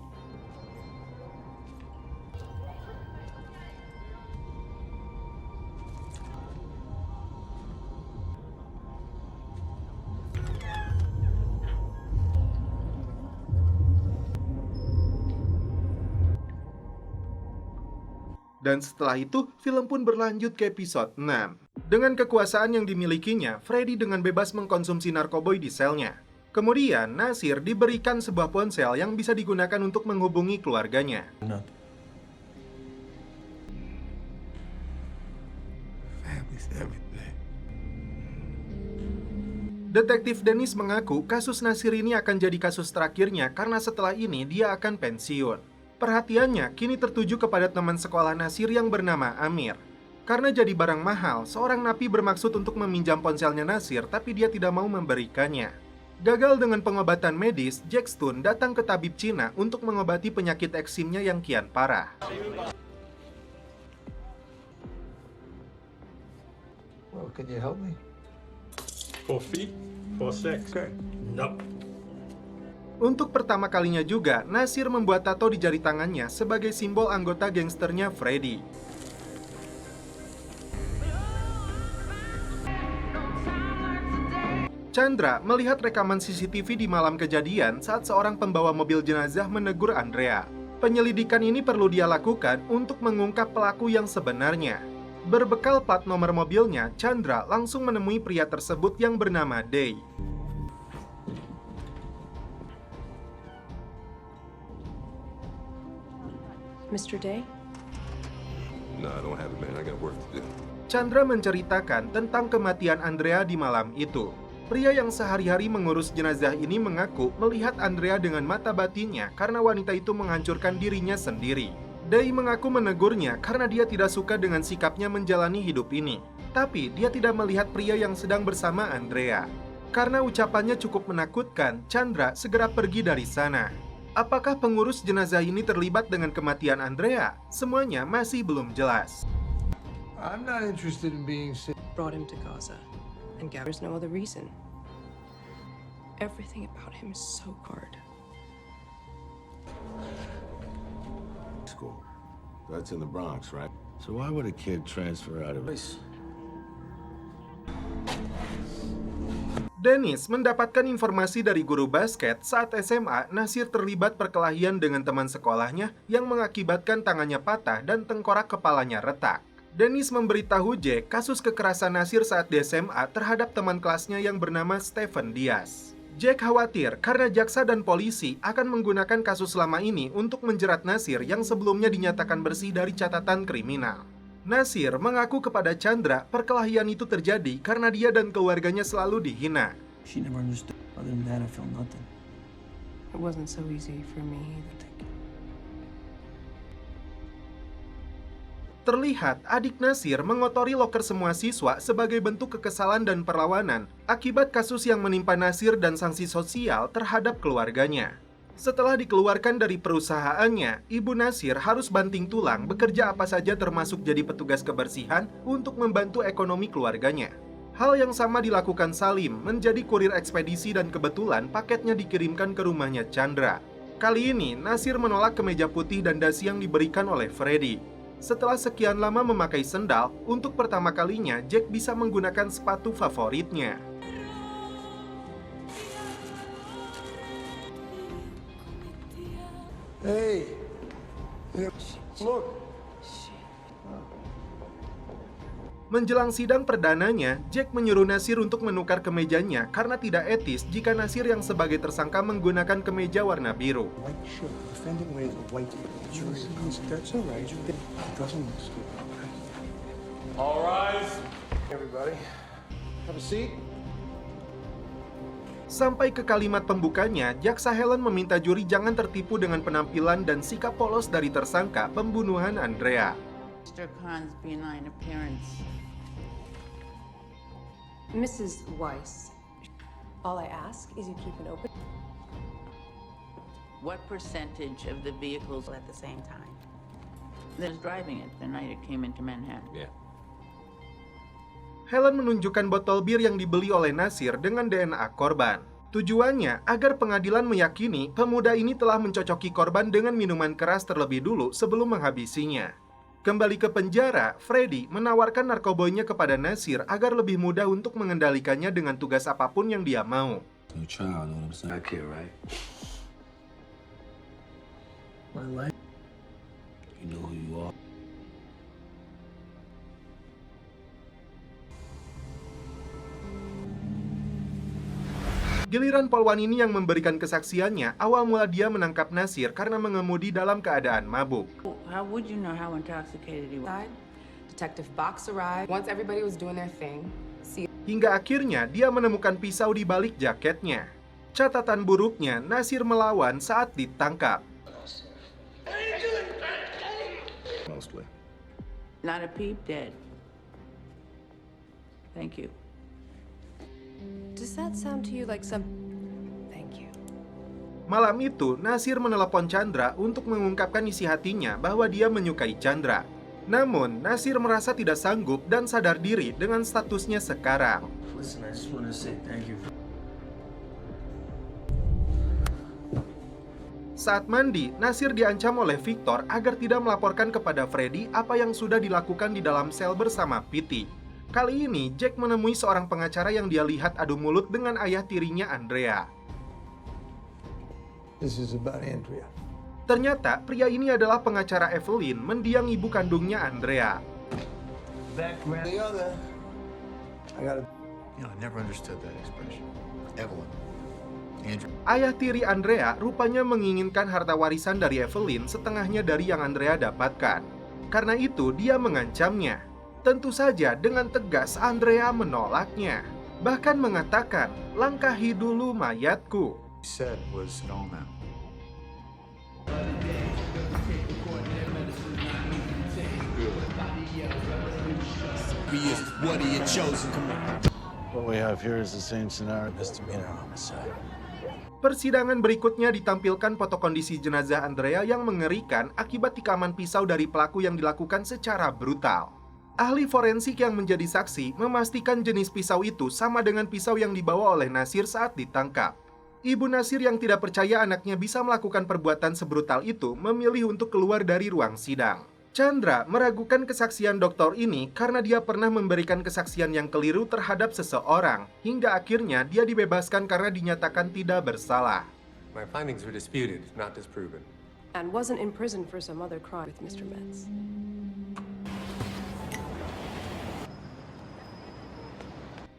Dan setelah itu, film pun berlanjut ke episode 6. Dengan kekuasaan yang dimilikinya, Freddy dengan bebas mengkonsumsi narkoboy di selnya. Kemudian, Nasir diberikan sebuah ponsel yang bisa digunakan untuk menghubungi keluarganya. Detektif Dennis mengaku kasus Nasir ini akan jadi kasus terakhirnya karena setelah ini dia akan pensiun. Perhatiannya kini tertuju kepada teman sekolah Nasir yang bernama Amir. Karena jadi barang mahal, seorang napi bermaksud untuk meminjam ponselnya Nasir, tapi dia tidak mau memberikannya. Gagal dengan pengobatan medis, Jack Stone datang ke tabib Cina untuk mengobati penyakit eksimnya yang kian parah. Well, can you help me? For feet? For sex? Okay. Nope. Untuk pertama kalinya juga, Nasir membuat tato di jari tangannya sebagai simbol anggota gangsternya Freddy. Chandra melihat rekaman CCTV di malam kejadian saat seorang pembawa mobil jenazah menegur Andrea. Penyelidikan ini perlu dia lakukan untuk mengungkap pelaku yang sebenarnya. Berbekal plat nomor mobilnya, Chandra langsung menemui pria tersebut yang bernama Day. Mr. Day? No, I don't have it, man. I got work to do. Chandra menceritakan tentang kematian Andrea di malam itu. Pria yang sehari-hari mengurus jenazah ini mengaku melihat Andrea dengan mata batinnya karena wanita itu menghancurkan dirinya sendiri. Day mengaku menegurnya karena dia tidak suka dengan sikapnya menjalani hidup ini. Tapi dia tidak melihat pria yang sedang bersama Andrea. Karena ucapannya cukup menakutkan, Chandra segera pergi dari sana. Apakah pengurus jenazah ini terlibat dengan kematian Andrea? Semuanya masih belum jelas. I'm not interested in being sick. Brought him to Gaza, and there's no other reason. Everything about him is so hard. School. That's in the Bronx, right? So why would a kid transfer out of it? Dennis mendapatkan informasi dari guru basket saat SMA Nasir terlibat perkelahian dengan teman sekolahnya yang mengakibatkan tangannya patah dan tengkorak kepalanya retak. Dennis memberitahu Jack kasus kekerasan Nasir saat di SMA terhadap teman kelasnya yang bernama Stephen Diaz. Jack khawatir karena jaksa dan polisi akan menggunakan kasus selama ini untuk menjerat Nasir yang sebelumnya dinyatakan bersih dari catatan kriminal. Nasir mengaku kepada Chandra perkelahian itu terjadi karena dia dan keluarganya selalu dihina. She never understood. Other than that, I felt nothing. It wasn't so easy for me either. Terlihat adik Nasir mengotori loker semua siswa sebagai bentuk kekesalan dan perlawanan akibat kasus yang menimpa Nasir dan sanksi sosial terhadap keluarganya. Setelah dikeluarkan dari perusahaannya, Ibu Nasir harus banting tulang bekerja apa saja termasuk jadi petugas kebersihan untuk membantu ekonomi keluarganya. Hal yang sama dilakukan Salim, menjadi kurir ekspedisi dan kebetulan paketnya dikirimkan ke rumahnya Chandra. Kali ini, Nasir menolak kemeja putih dan dasi yang diberikan oleh Freddy. Setelah sekian lama memakai sendal, untuk pertama kalinya Jack bisa menggunakan sepatu favoritnya. Hey, look. Menjelang sidang perdananya, Jack menyuruh Nasir untuk menukar kemejanya karena tidak etis jika Nasir yang sebagai tersangka menggunakan kemeja warna biru. All rise. Everybody, have a seat. Sampai ke kalimat pembukanya, jaksa Helen meminta juri jangan tertipu dengan penampilan dan sikap polos dari tersangka pembunuhan Andrea. Mr. Khan's benign appearance. Mrs. Weiss, all I ask is you keep an open... What percentage of the vehicles at the same time? There's driving it the night it came into Manhattan. Yeah. Helen menunjukkan botol bir yang dibeli oleh Nasir dengan DNA korban. Tujuannya agar pengadilan meyakini pemuda ini telah mencocoki korban dengan minuman keras terlebih dulu sebelum menghabisinya. Kembali ke penjara, Freddy menawarkan narkoboynya kepada Nasir agar lebih mudah untuk mengendalikannya dengan tugas apapun yang dia mau. No child, know what I'm saying? Back here, right? My life. You know who you are. Giliran polwan ini yang memberikan kesaksiannya, awal mula dia menangkap Nasir karena mengemudi dalam keadaan mabuk. How would you know how intoxicated he was? Detective Box arrived. Once everybody was doing their thing, Hingga akhirnya dia menemukan pisau di balik jaketnya. Catatan buruknya, Nasir melawan saat ditangkap. Mostly. Not a peep dead. Thank you. Does that sound to you like some... Thank you. Malam itu, Nasir menelepon Chandra untuk mengungkapkan isi hatinya bahwa dia menyukai Chandra. Namun, Nasir merasa tidak sanggup dan sadar diri dengan statusnya sekarang. Listen, I just want to say thank you. Saat mandi, Nasir diancam oleh Victor agar tidak melaporkan kepada Freddy apa yang sudah dilakukan di dalam sel bersama Pitty. Kali ini, Jack menemui seorang pengacara yang dia lihat adu mulut dengan ayah tirinya Andrea. This is about Andrea. Ternyata, pria ini adalah pengacara Evelyn, mendiang ibu kandungnya Andrea. The other. I gotta... You know, I never understood that expression. Evelyn. Andrew. Ayah tiri Andrea rupanya menginginkan harta warisan dari Evelyn setengahnya dari yang Andrea dapatkan. Karena itu, dia mengancamnya. Tentu saja dengan tegas Andrea menolaknya. Bahkan mengatakan, langkahi dulu mayatku. He said was all now. What we have here is the same scenario. Misdemeanor homicide. Persidangan berikutnya ditampilkan foto kondisi jenazah Andrea yang mengerikan akibat tikaman pisau dari pelaku yang dilakukan secara brutal. Ahli forensik yang menjadi saksi memastikan jenis pisau itu sama dengan pisau yang dibawa oleh Nasir saat ditangkap. Ibu Nasir yang tidak percaya anaknya bisa melakukan perbuatan sebrutal itu memilih untuk keluar dari ruang sidang. Chandra meragukan kesaksian dokter ini karena dia pernah memberikan kesaksian yang keliru terhadap seseorang, hingga akhirnya dia dibebaskan karena dinyatakan tidak bersalah. My findings were disputed, not disproven. And wasn't in prison for some other crime with Mr. Metz.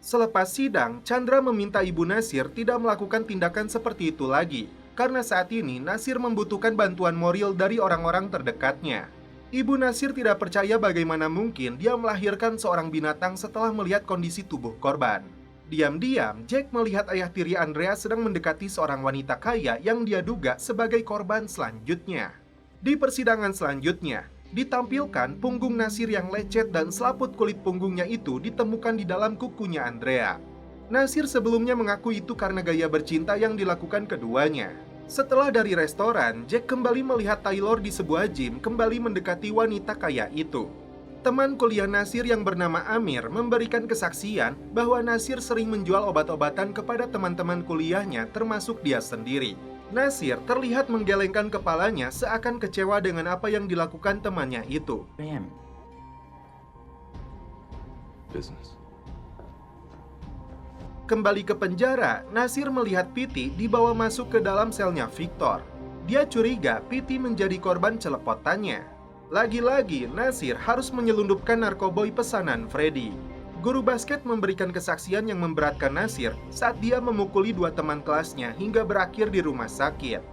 Selepas sidang, Chandra meminta Ibu Nasir tidak melakukan tindakan seperti itu lagi, karena saat ini Nasir membutuhkan bantuan moral dari orang-orang terdekatnya. Ibu Nasir tidak percaya bagaimana mungkin dia melahirkan seorang binatang setelah melihat kondisi tubuh korban. Diam-diam, Jack melihat ayah tiri Andrea sedang mendekati seorang wanita kaya yang dia duga sebagai korban selanjutnya. Di persidangan selanjutnya, ditampilkan punggung Nasir yang lecet dan selaput kulit punggungnya itu ditemukan di dalam kukunya Andrea. Nasir sebelumnya mengaku itu karena gaya bercinta yang dilakukan keduanya. Setelah dari restoran, Jack kembali melihat Taylor di sebuah gym kembali mendekati wanita kaya itu. Teman kuliah Nasir yang bernama Amir memberikan kesaksian bahwa Nasir sering menjual obat-obatan kepada teman-teman kuliahnya termasuk dia sendiri. Nasir terlihat menggelengkan kepalanya seakan kecewa dengan apa yang dilakukan temannya itu. Business. Kembali ke penjara, Nasir melihat Piti dibawa masuk ke dalam selnya Victor. Dia curiga Piti menjadi korban celepotannya. Lagi-lagi, Nasir harus menyelundupkan narkoboy pesanan Freddy. Guru basket memberikan kesaksian yang memberatkan Nasir saat dia memukuli dua teman kelasnya hingga berakhir di rumah sakit.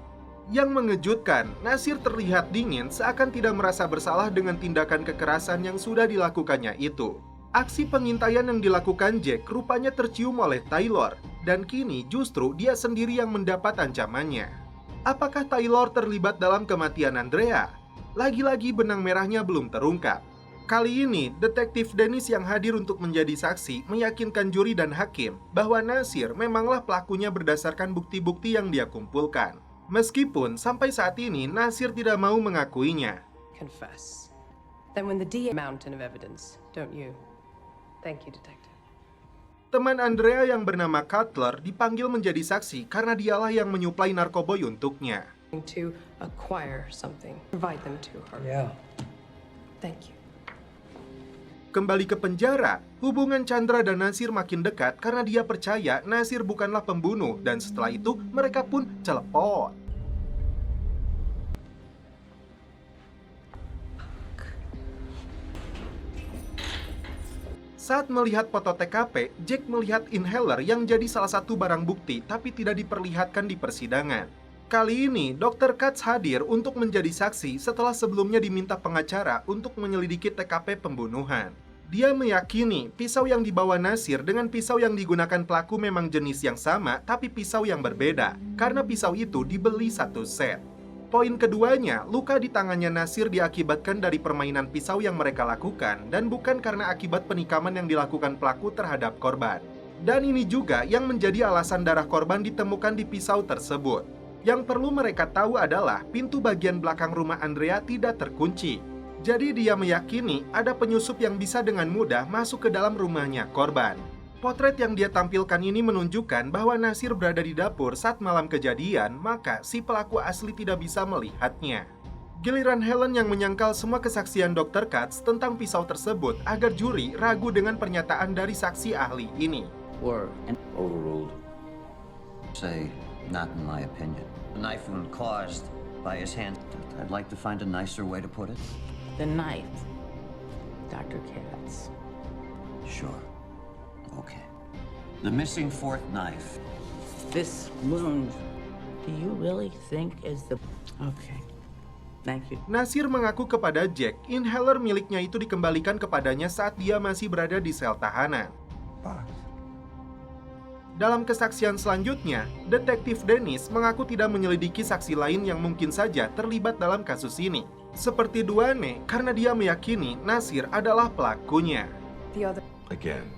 Yang mengejutkan, Nasir terlihat dingin seakan tidak merasa bersalah dengan tindakan kekerasan yang sudah dilakukannya itu. Aksi pengintaian yang dilakukan Jack rupanya tercium oleh Taylor, dan kini justru dia sendiri yang mendapat ancamannya. Apakah Taylor terlibat dalam kematian Andrea? Lagi-lagi benang merahnya belum terungkap. Kali ini, detektif Dennis yang hadir untuk menjadi saksi meyakinkan juri dan hakim bahwa Nasir memanglah pelakunya berdasarkan bukti-bukti yang dia kumpulkan. Meskipun sampai saat ini Nasir tidak mau mengakuinya. Confess. Then when the DA mountain of evidence, don't you? Thank you, detective. Teman Andrea yang bernama Cutler dipanggil menjadi saksi karena dialah yang menyuplai narkoboy untuknya. To acquire something, provide them to her. Yeah. Thank you. Kembali ke penjara, hubungan Chandra dan Nasir makin dekat karena dia percaya Nasir bukanlah pembunuh dan setelah itu mereka pun celepot. Saat melihat foto TKP, Jack melihat inhaler yang jadi salah satu barang bukti tapi tidak diperlihatkan di persidangan. Kali ini, Dr. Katz hadir untuk menjadi saksi setelah sebelumnya diminta pengacara untuk menyelidiki TKP pembunuhan. Dia meyakini pisau yang dibawa Nasir dengan pisau yang digunakan pelaku memang jenis yang sama tapi pisau yang berbeda, karena pisau itu dibeli satu set. Poin keduanya, luka di tangannya Nasir diakibatkan dari permainan pisau yang mereka lakukan dan bukan karena akibat penikaman yang dilakukan pelaku terhadap korban. Dan ini juga yang menjadi alasan darah korban ditemukan di pisau tersebut. Yang perlu mereka tahu adalah pintu bagian belakang rumah Andrea tidak terkunci. Jadi dia meyakini ada penyusup yang bisa dengan mudah masuk ke dalam rumahnya korban. Potret yang dia tampilkan ini menunjukkan bahwa Nasir berada di dapur saat malam kejadian, maka si pelaku asli tidak bisa melihatnya. Giliran Helen yang menyangkal semua kesaksian Dr. Katz tentang pisau tersebut agar juri ragu dengan pernyataan dari saksi ahli ini. Overruled. Say, not in my opinion. The knife wound caused by his hand. I'd like to find a nicer way to put it. The knife, Dr. Katz. Sure. Okay. The missing fourth knife. This wound, do you really think is the... Okay. Thank you. Nasir mengaku kepada Jack, inhaler miliknya itu dikembalikan kepadanya saat dia masih berada di sel tahanan. Dalam kesaksian selanjutnya, detektif Dennis mengaku tidak menyelidiki saksi lain yang mungkin saja terlibat dalam kasus ini. Seperti Duane, karena dia meyakini Nasir adalah pelakunya. The other Again,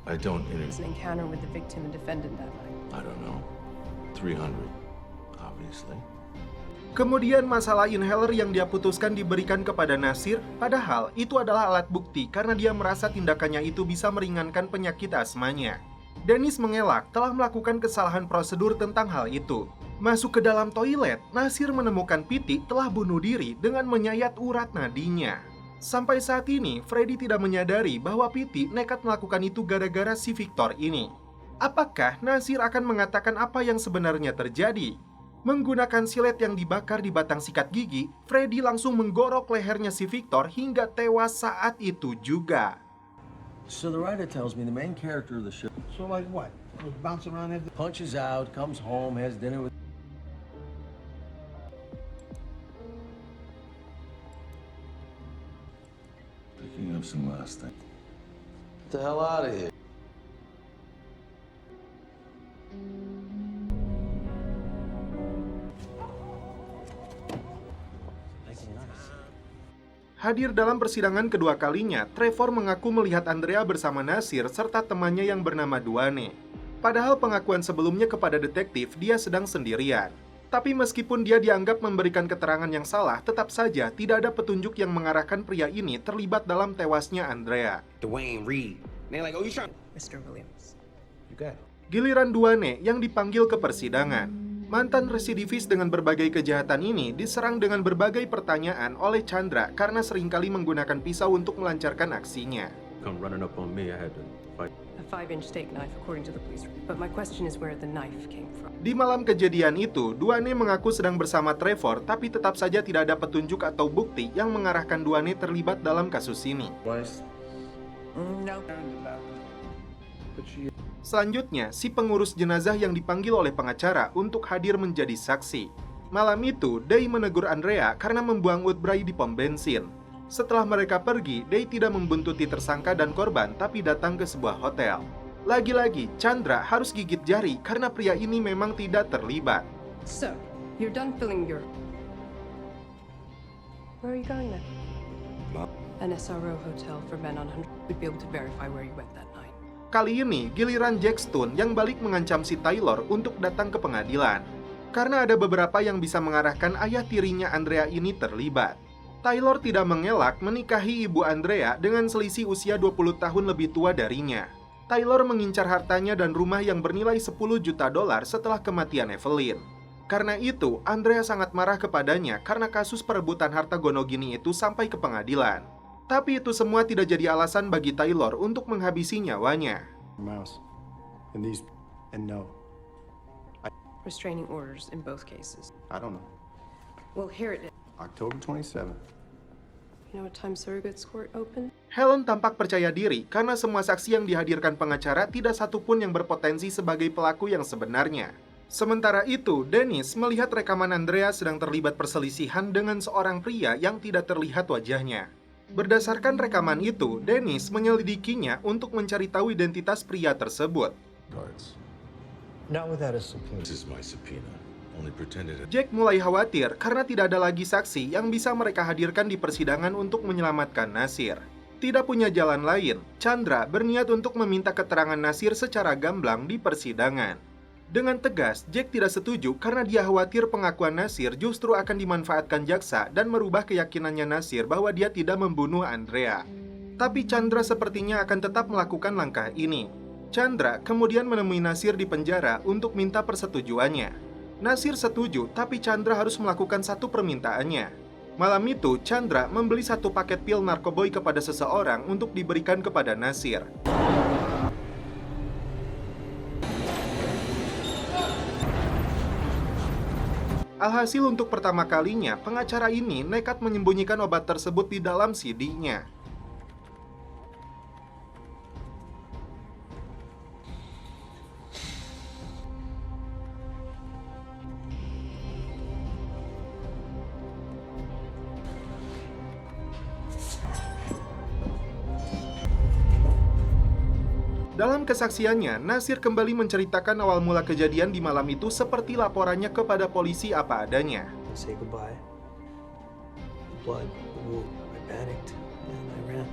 I don't encounter with the victim and defendant that night. I don't know. 300, obviously. Kemudian masalah inhaler yang dia putuskan diberikan kepada Nasir, padahal itu adalah alat bukti karena dia merasa tindakannya itu bisa meringankan penyakit asmanya. Dennis mengelak telah melakukan kesalahan prosedur tentang hal itu. Masuk ke dalam toilet, Nasir menemukan Piti telah bunuh diri dengan menyayat urat nadinya. Sampai saat ini, Freddy tidak menyadari bahwa Piti nekat melakukan itu gara-gara si Victor ini. Apakah Nasir akan mengatakan apa yang sebenarnya terjadi? Menggunakan silet yang dibakar di batang sikat gigi, Freddy langsung menggorok lehernya si Victor hingga tewas saat itu juga. So the writer tells me the main character of the show. So like what? Bounce around every... Punches out, comes home, has dinner with... Picking up some last thing. Get the hell out of here. Hadir dalam persidangan kedua kalinya, Trevor mengaku melihat Andrea bersama Nasir serta temannya yang bernama Duane. Padahal pengakuan sebelumnya kepada detektif dia sedang sendirian. Tapi meskipun dia dianggap memberikan keterangan yang salah, tetap saja tidak ada petunjuk yang mengarahkan pria ini terlibat dalam tewasnya Andrea. Dwayne Reed. They're like, oh, you trying... Mr. Williams. You got it. Giliran Duane yang dipanggil ke persidangan. Mantan residivis dengan berbagai kejahatan ini diserang dengan berbagai pertanyaan oleh Chandra karena seringkali menggunakan pisau untuk melancarkan aksinya. Come running up on me, I had to fight. A 5-inch steak knife, according to the police. But my question is where the knife came from. Di malam kejadian itu, Duane mengaku sedang bersama Trevor, tapi tetap saja tidak ada petunjuk atau bukti yang mengarahkan Duane terlibat dalam kasus ini. No. Selanjutnya, si pengurus jenazah yang dipanggil oleh pengacara untuk hadir menjadi saksi. Malam itu, Day menegur Andrea karena membuang Woodbury di pom bensin. Setelah mereka pergi, Day tidak membuntuti tersangka dan korban, tapi datang ke sebuah hotel. Lagi-lagi, Chandra harus gigit jari karena pria ini memang tidak terlibat. So, you're done filling your... Where are you going then? An SRO hotel for men on 100. We'd be able to verify where you went that night. Kali ini, giliran Jack Stone yang balik mengancam si Taylor untuk datang ke pengadilan. Karena ada beberapa yang bisa mengarahkan ayah tirinya Andrea ini terlibat. Taylor tidak mengelak menikahi ibu Andrea dengan selisih usia 20 tahun lebih tua darinya. Taylor mengincar hartanya dan rumah yang bernilai $10 juta setelah kematian Evelyn. Karena itu, Andrea sangat marah kepadanya karena kasus perebutan harta Gonogini itu sampai ke pengadilan. Tapi itu semua tidak jadi alasan bagi Taylor untuk menghabisi nyawanya. Mouse. And these... And no. Restraining orders in both cases. I don't know. Well, here it is. October 27th. You know what time surrogate's court open? Helen tampak percaya diri karena semua saksi yang dihadirkan pengacara tidak satupun yang berpotensi sebagai pelaku yang sebenarnya. Sementara itu, Dennis melihat rekaman Andrea sedang terlibat perselisihan dengan seorang pria yang tidak terlihat wajahnya. Berdasarkan rekaman itu, Dennis menyelidikinya untuk mencari tahu identitas pria tersebut. Not without a subpoena. This is my subpoena. Only pretended. Jack mulai khawatir karena tidak ada lagi saksi yang bisa mereka hadirkan di persidangan untuk menyelamatkan Nasir. Tidak punya jalan lain, Chandra berniat untuk meminta keterangan Nasir secara gamblang di persidangan. Dengan tegas, Jack tidak setuju karena dia khawatir pengakuan Nasir justru akan dimanfaatkan jaksa dan merubah keyakinannya Nasir bahwa dia tidak membunuh Andrea. Tapi Chandra sepertinya akan tetap melakukan langkah ini. Chandra kemudian menemui Nasir di penjara untuk minta persetujuannya. Nasir setuju, tapi Chandra harus melakukan satu permintaannya. Malam itu, Chandra membeli satu paket pil narkoboy kepada seseorang untuk diberikan kepada Nasir. Alhasil untuk pertama kalinya, pengacara ini nekat menyembunyikan obat tersebut di dalam CD-nya. Dalam kesaksiannya, Nasir kembali menceritakan awal mula kejadian di malam itu seperti laporannya kepada polisi apa adanya. Say goodbye. Blood, the wound. I panicked and I ran.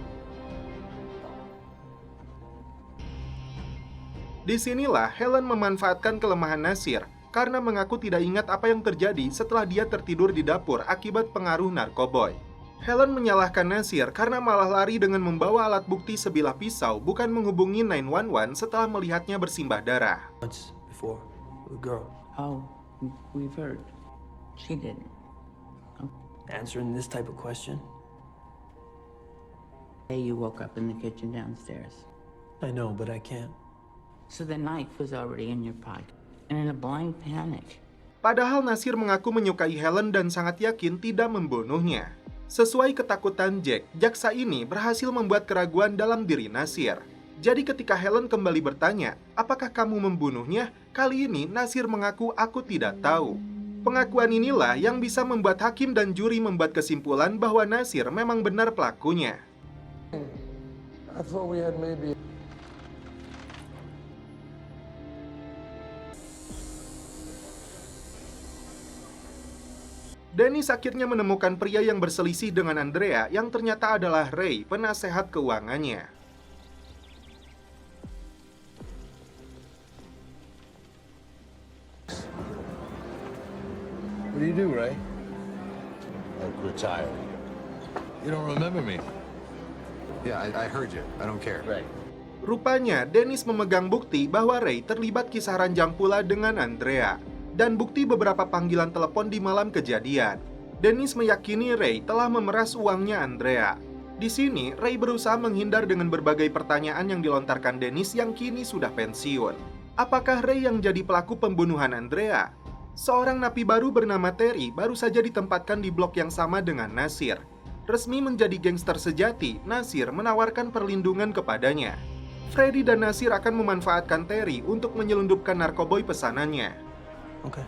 Disinilah Helen memanfaatkan kelemahan Nasir karena mengaku tidak ingat apa yang terjadi setelah dia tertidur di dapur akibat pengaruh narkoboy. Helen menyalahkan Nasir karena malah lari dengan membawa alat bukti sebilah pisau, bukan menghubungi 911 setelah melihatnya bersimbah darah. Once before, with a girl. Oh, We've heard. She didn't. Answering this type of question? Hey, you woke up in the kitchen downstairs. I know, but I can't. So the knife was already in your pocket. And in a blind panic. Padahal Nasir mengaku menyukai Helen dan sangat yakin tidak membunuhnya. Sesuai ketakutan Jack, jaksa ini berhasil membuat keraguan dalam diri Nasir. Jadi ketika Helen kembali bertanya, apakah kamu membunuhnya? Kali ini Nasir mengaku aku tidak tahu. Pengakuan inilah yang bisa membuat hakim dan juri membuat kesimpulan bahwa Nasir memang benar pelakunya. I thought we had maybe... Dennis akhirnya menemukan pria yang berselisih dengan Andrea yang ternyata adalah Ray, penasehat keuangannya. What do you do, Ray? Like retire. You don't remember me? Yeah, I heard you. I don't care. Right. Rupanya, Dennis memegang bukti bahwa Ray terlibat kisah ranjang pula dengan Andrea. Dan bukti beberapa panggilan telepon di malam kejadian. Dennis meyakini Ray telah memeras uangnya Andrea. Di sini, Ray berusaha menghindar dengan berbagai pertanyaan yang dilontarkan Dennis yang kini sudah pensiun. Apakah Ray yang jadi pelaku pembunuhan Andrea? Seorang napi baru bernama Terry baru saja ditempatkan di blok yang sama dengan Nasir. Resmi menjadi gangster sejati, Nasir menawarkan perlindungan kepadanya. Freddy dan Nasir akan memanfaatkan Terry untuk menyelundupkan narkoboy pesanannya. Okay.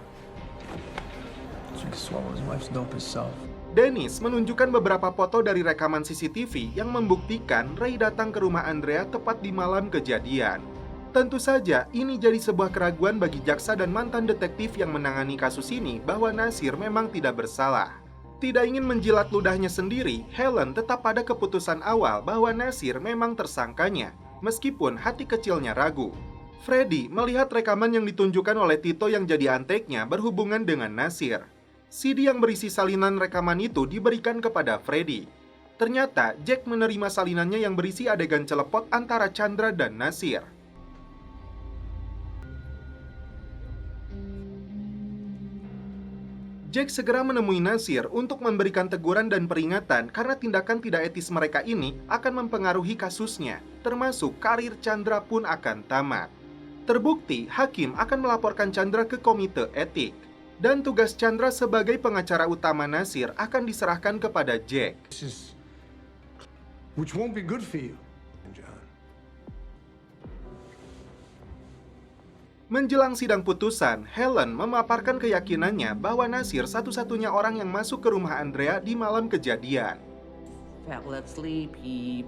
So he swallow his wife's dope himself. Dennis menunjukkan beberapa foto dari rekaman CCTV yang membuktikan Ray datang ke rumah Andrea tepat di malam kejadian. Tentu saja, ini jadi sebuah keraguan bagi jaksa dan mantan detektif yang menangani kasus ini bahwa Nasir memang tidak bersalah. Tidak ingin menjilat ludahnya sendiri, Helen tetap pada keputusan awal bahwa Nasir memang tersangkanya, meskipun hati kecilnya ragu. Freddy melihat rekaman yang ditunjukkan oleh Tito yang jadi anteknya berhubungan dengan Nasir. CD yang berisi salinan rekaman itu diberikan kepada Freddy. Ternyata Jack menerima salinannya yang berisi adegan celepot antara Chandra dan Nasir. Jack segera menemui Nasir untuk memberikan teguran dan peringatan karena tindakan tidak etis mereka ini akan mempengaruhi kasusnya, termasuk karir Chandra pun akan tamat. Terbukti, hakim akan melaporkan Chandra ke komite etik. Dan tugas Chandra sebagai pengacara utama Nasir akan diserahkan kepada Jack. Which won't be good for you, John. Menjelang sidang putusan, Helen memaparkan keyakinannya bahwa Nasir satu-satunya orang yang masuk ke rumah Andrea di malam kejadian. Pat let sleep, he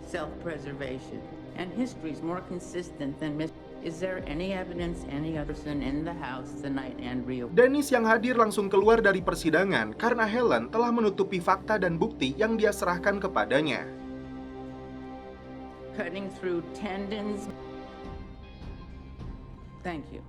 self-preservation. And history's more consistent than Is there any evidence any other person in the house the night Andrea... Dennis yang hadir langsung keluar dari persidangan karena Helen telah menutupi fakta dan bukti yang dia serahkan kepadanya. Cutting through tendons. Thank you.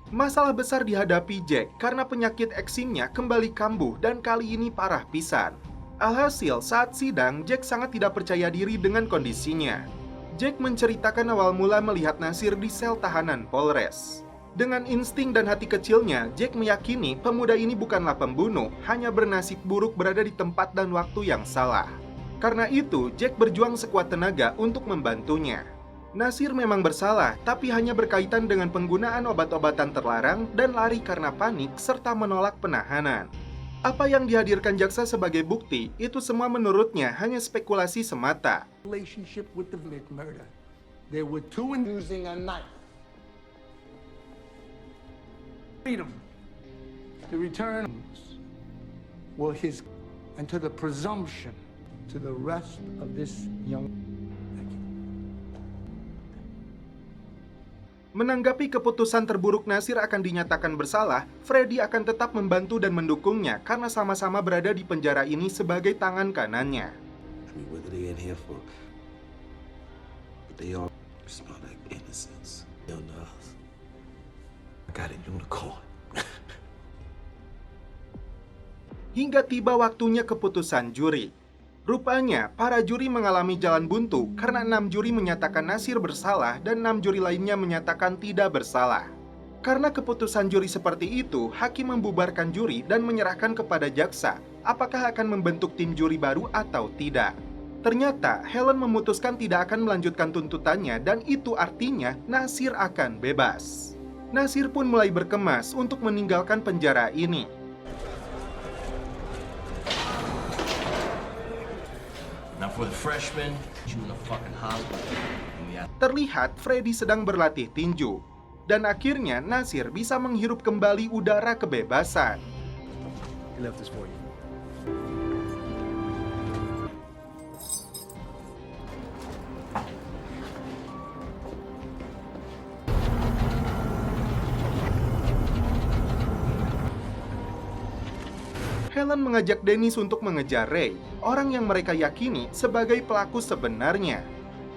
Masalah besar dihadapi Jack karena penyakit eksimnya kembali kambuh dan kali ini parah pisan. Alhasil, saat sidang, Jack sangat tidak percaya diri dengan kondisinya. Jack menceritakan awal mula melihat Nasir di sel tahanan Polres. Dengan insting dan hati kecilnya, Jack meyakini pemuda ini bukanlah pembunuh, hanya bernasib buruk berada di tempat dan waktu yang salah. Karena itu, Jack berjuang sekuat tenaga untuk membantunya. Nasir memang bersalah, tapi hanya berkaitan dengan penggunaan obat-obatan terlarang dan lari karena panik serta menolak penahanan. Apa yang dihadirkan jaksa sebagai bukti, itu semua menurutnya hanya spekulasi semata. Relationship with the murder. There were two using a knife. Freedom. The returns were his, and to the presumption to the rest of this young. Menanggapi keputusan terburuk Nasir akan dinyatakan bersalah, Freddy akan tetap membantu dan mendukungnya karena sama-sama berada di penjara ini sebagai tangan kanannya. Hingga tiba waktunya keputusan juri. Rupanya, para juri mengalami jalan buntu karena 6 juri menyatakan Nasir bersalah dan 6 juri lainnya menyatakan tidak bersalah. Karena keputusan juri seperti itu, hakim membubarkan juri dan menyerahkan kepada jaksa apakah akan membentuk tim juri baru atau tidak. Ternyata Helen memutuskan tidak akan melanjutkan tuntutannya dan itu artinya Nasir akan bebas. Nasir pun mulai berkemas untuk meninggalkan penjara ini. Now for the freshmen, you in the fucking hospital. Terlihat Freddy sedang berlatih tinju. Dan akhirnya Nasir bisa menghirup kembali udara kebebasan. He left this for you. Helen mengajak Dennis untuk mengejar Ray, orang yang mereka yakini sebagai pelaku sebenarnya.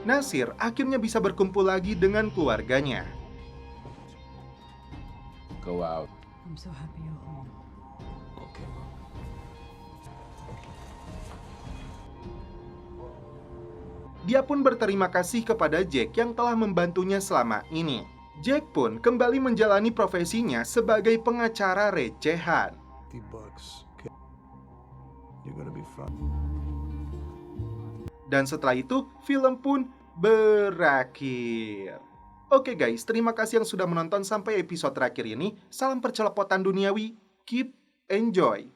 Nasir akhirnya bisa berkumpul lagi dengan keluarganya. Go out. I'm so happy you're home. Okay. Dia pun berterima kasih kepada Jack yang telah membantunya selama ini. Jack pun kembali menjalani profesinya sebagai pengacara recehan. Dan setelah itu, film pun berakhir. Oke guys, terima kasih yang sudah menonton sampai episode terakhir ini. Salam percelopotan duniawi, keep enjoy.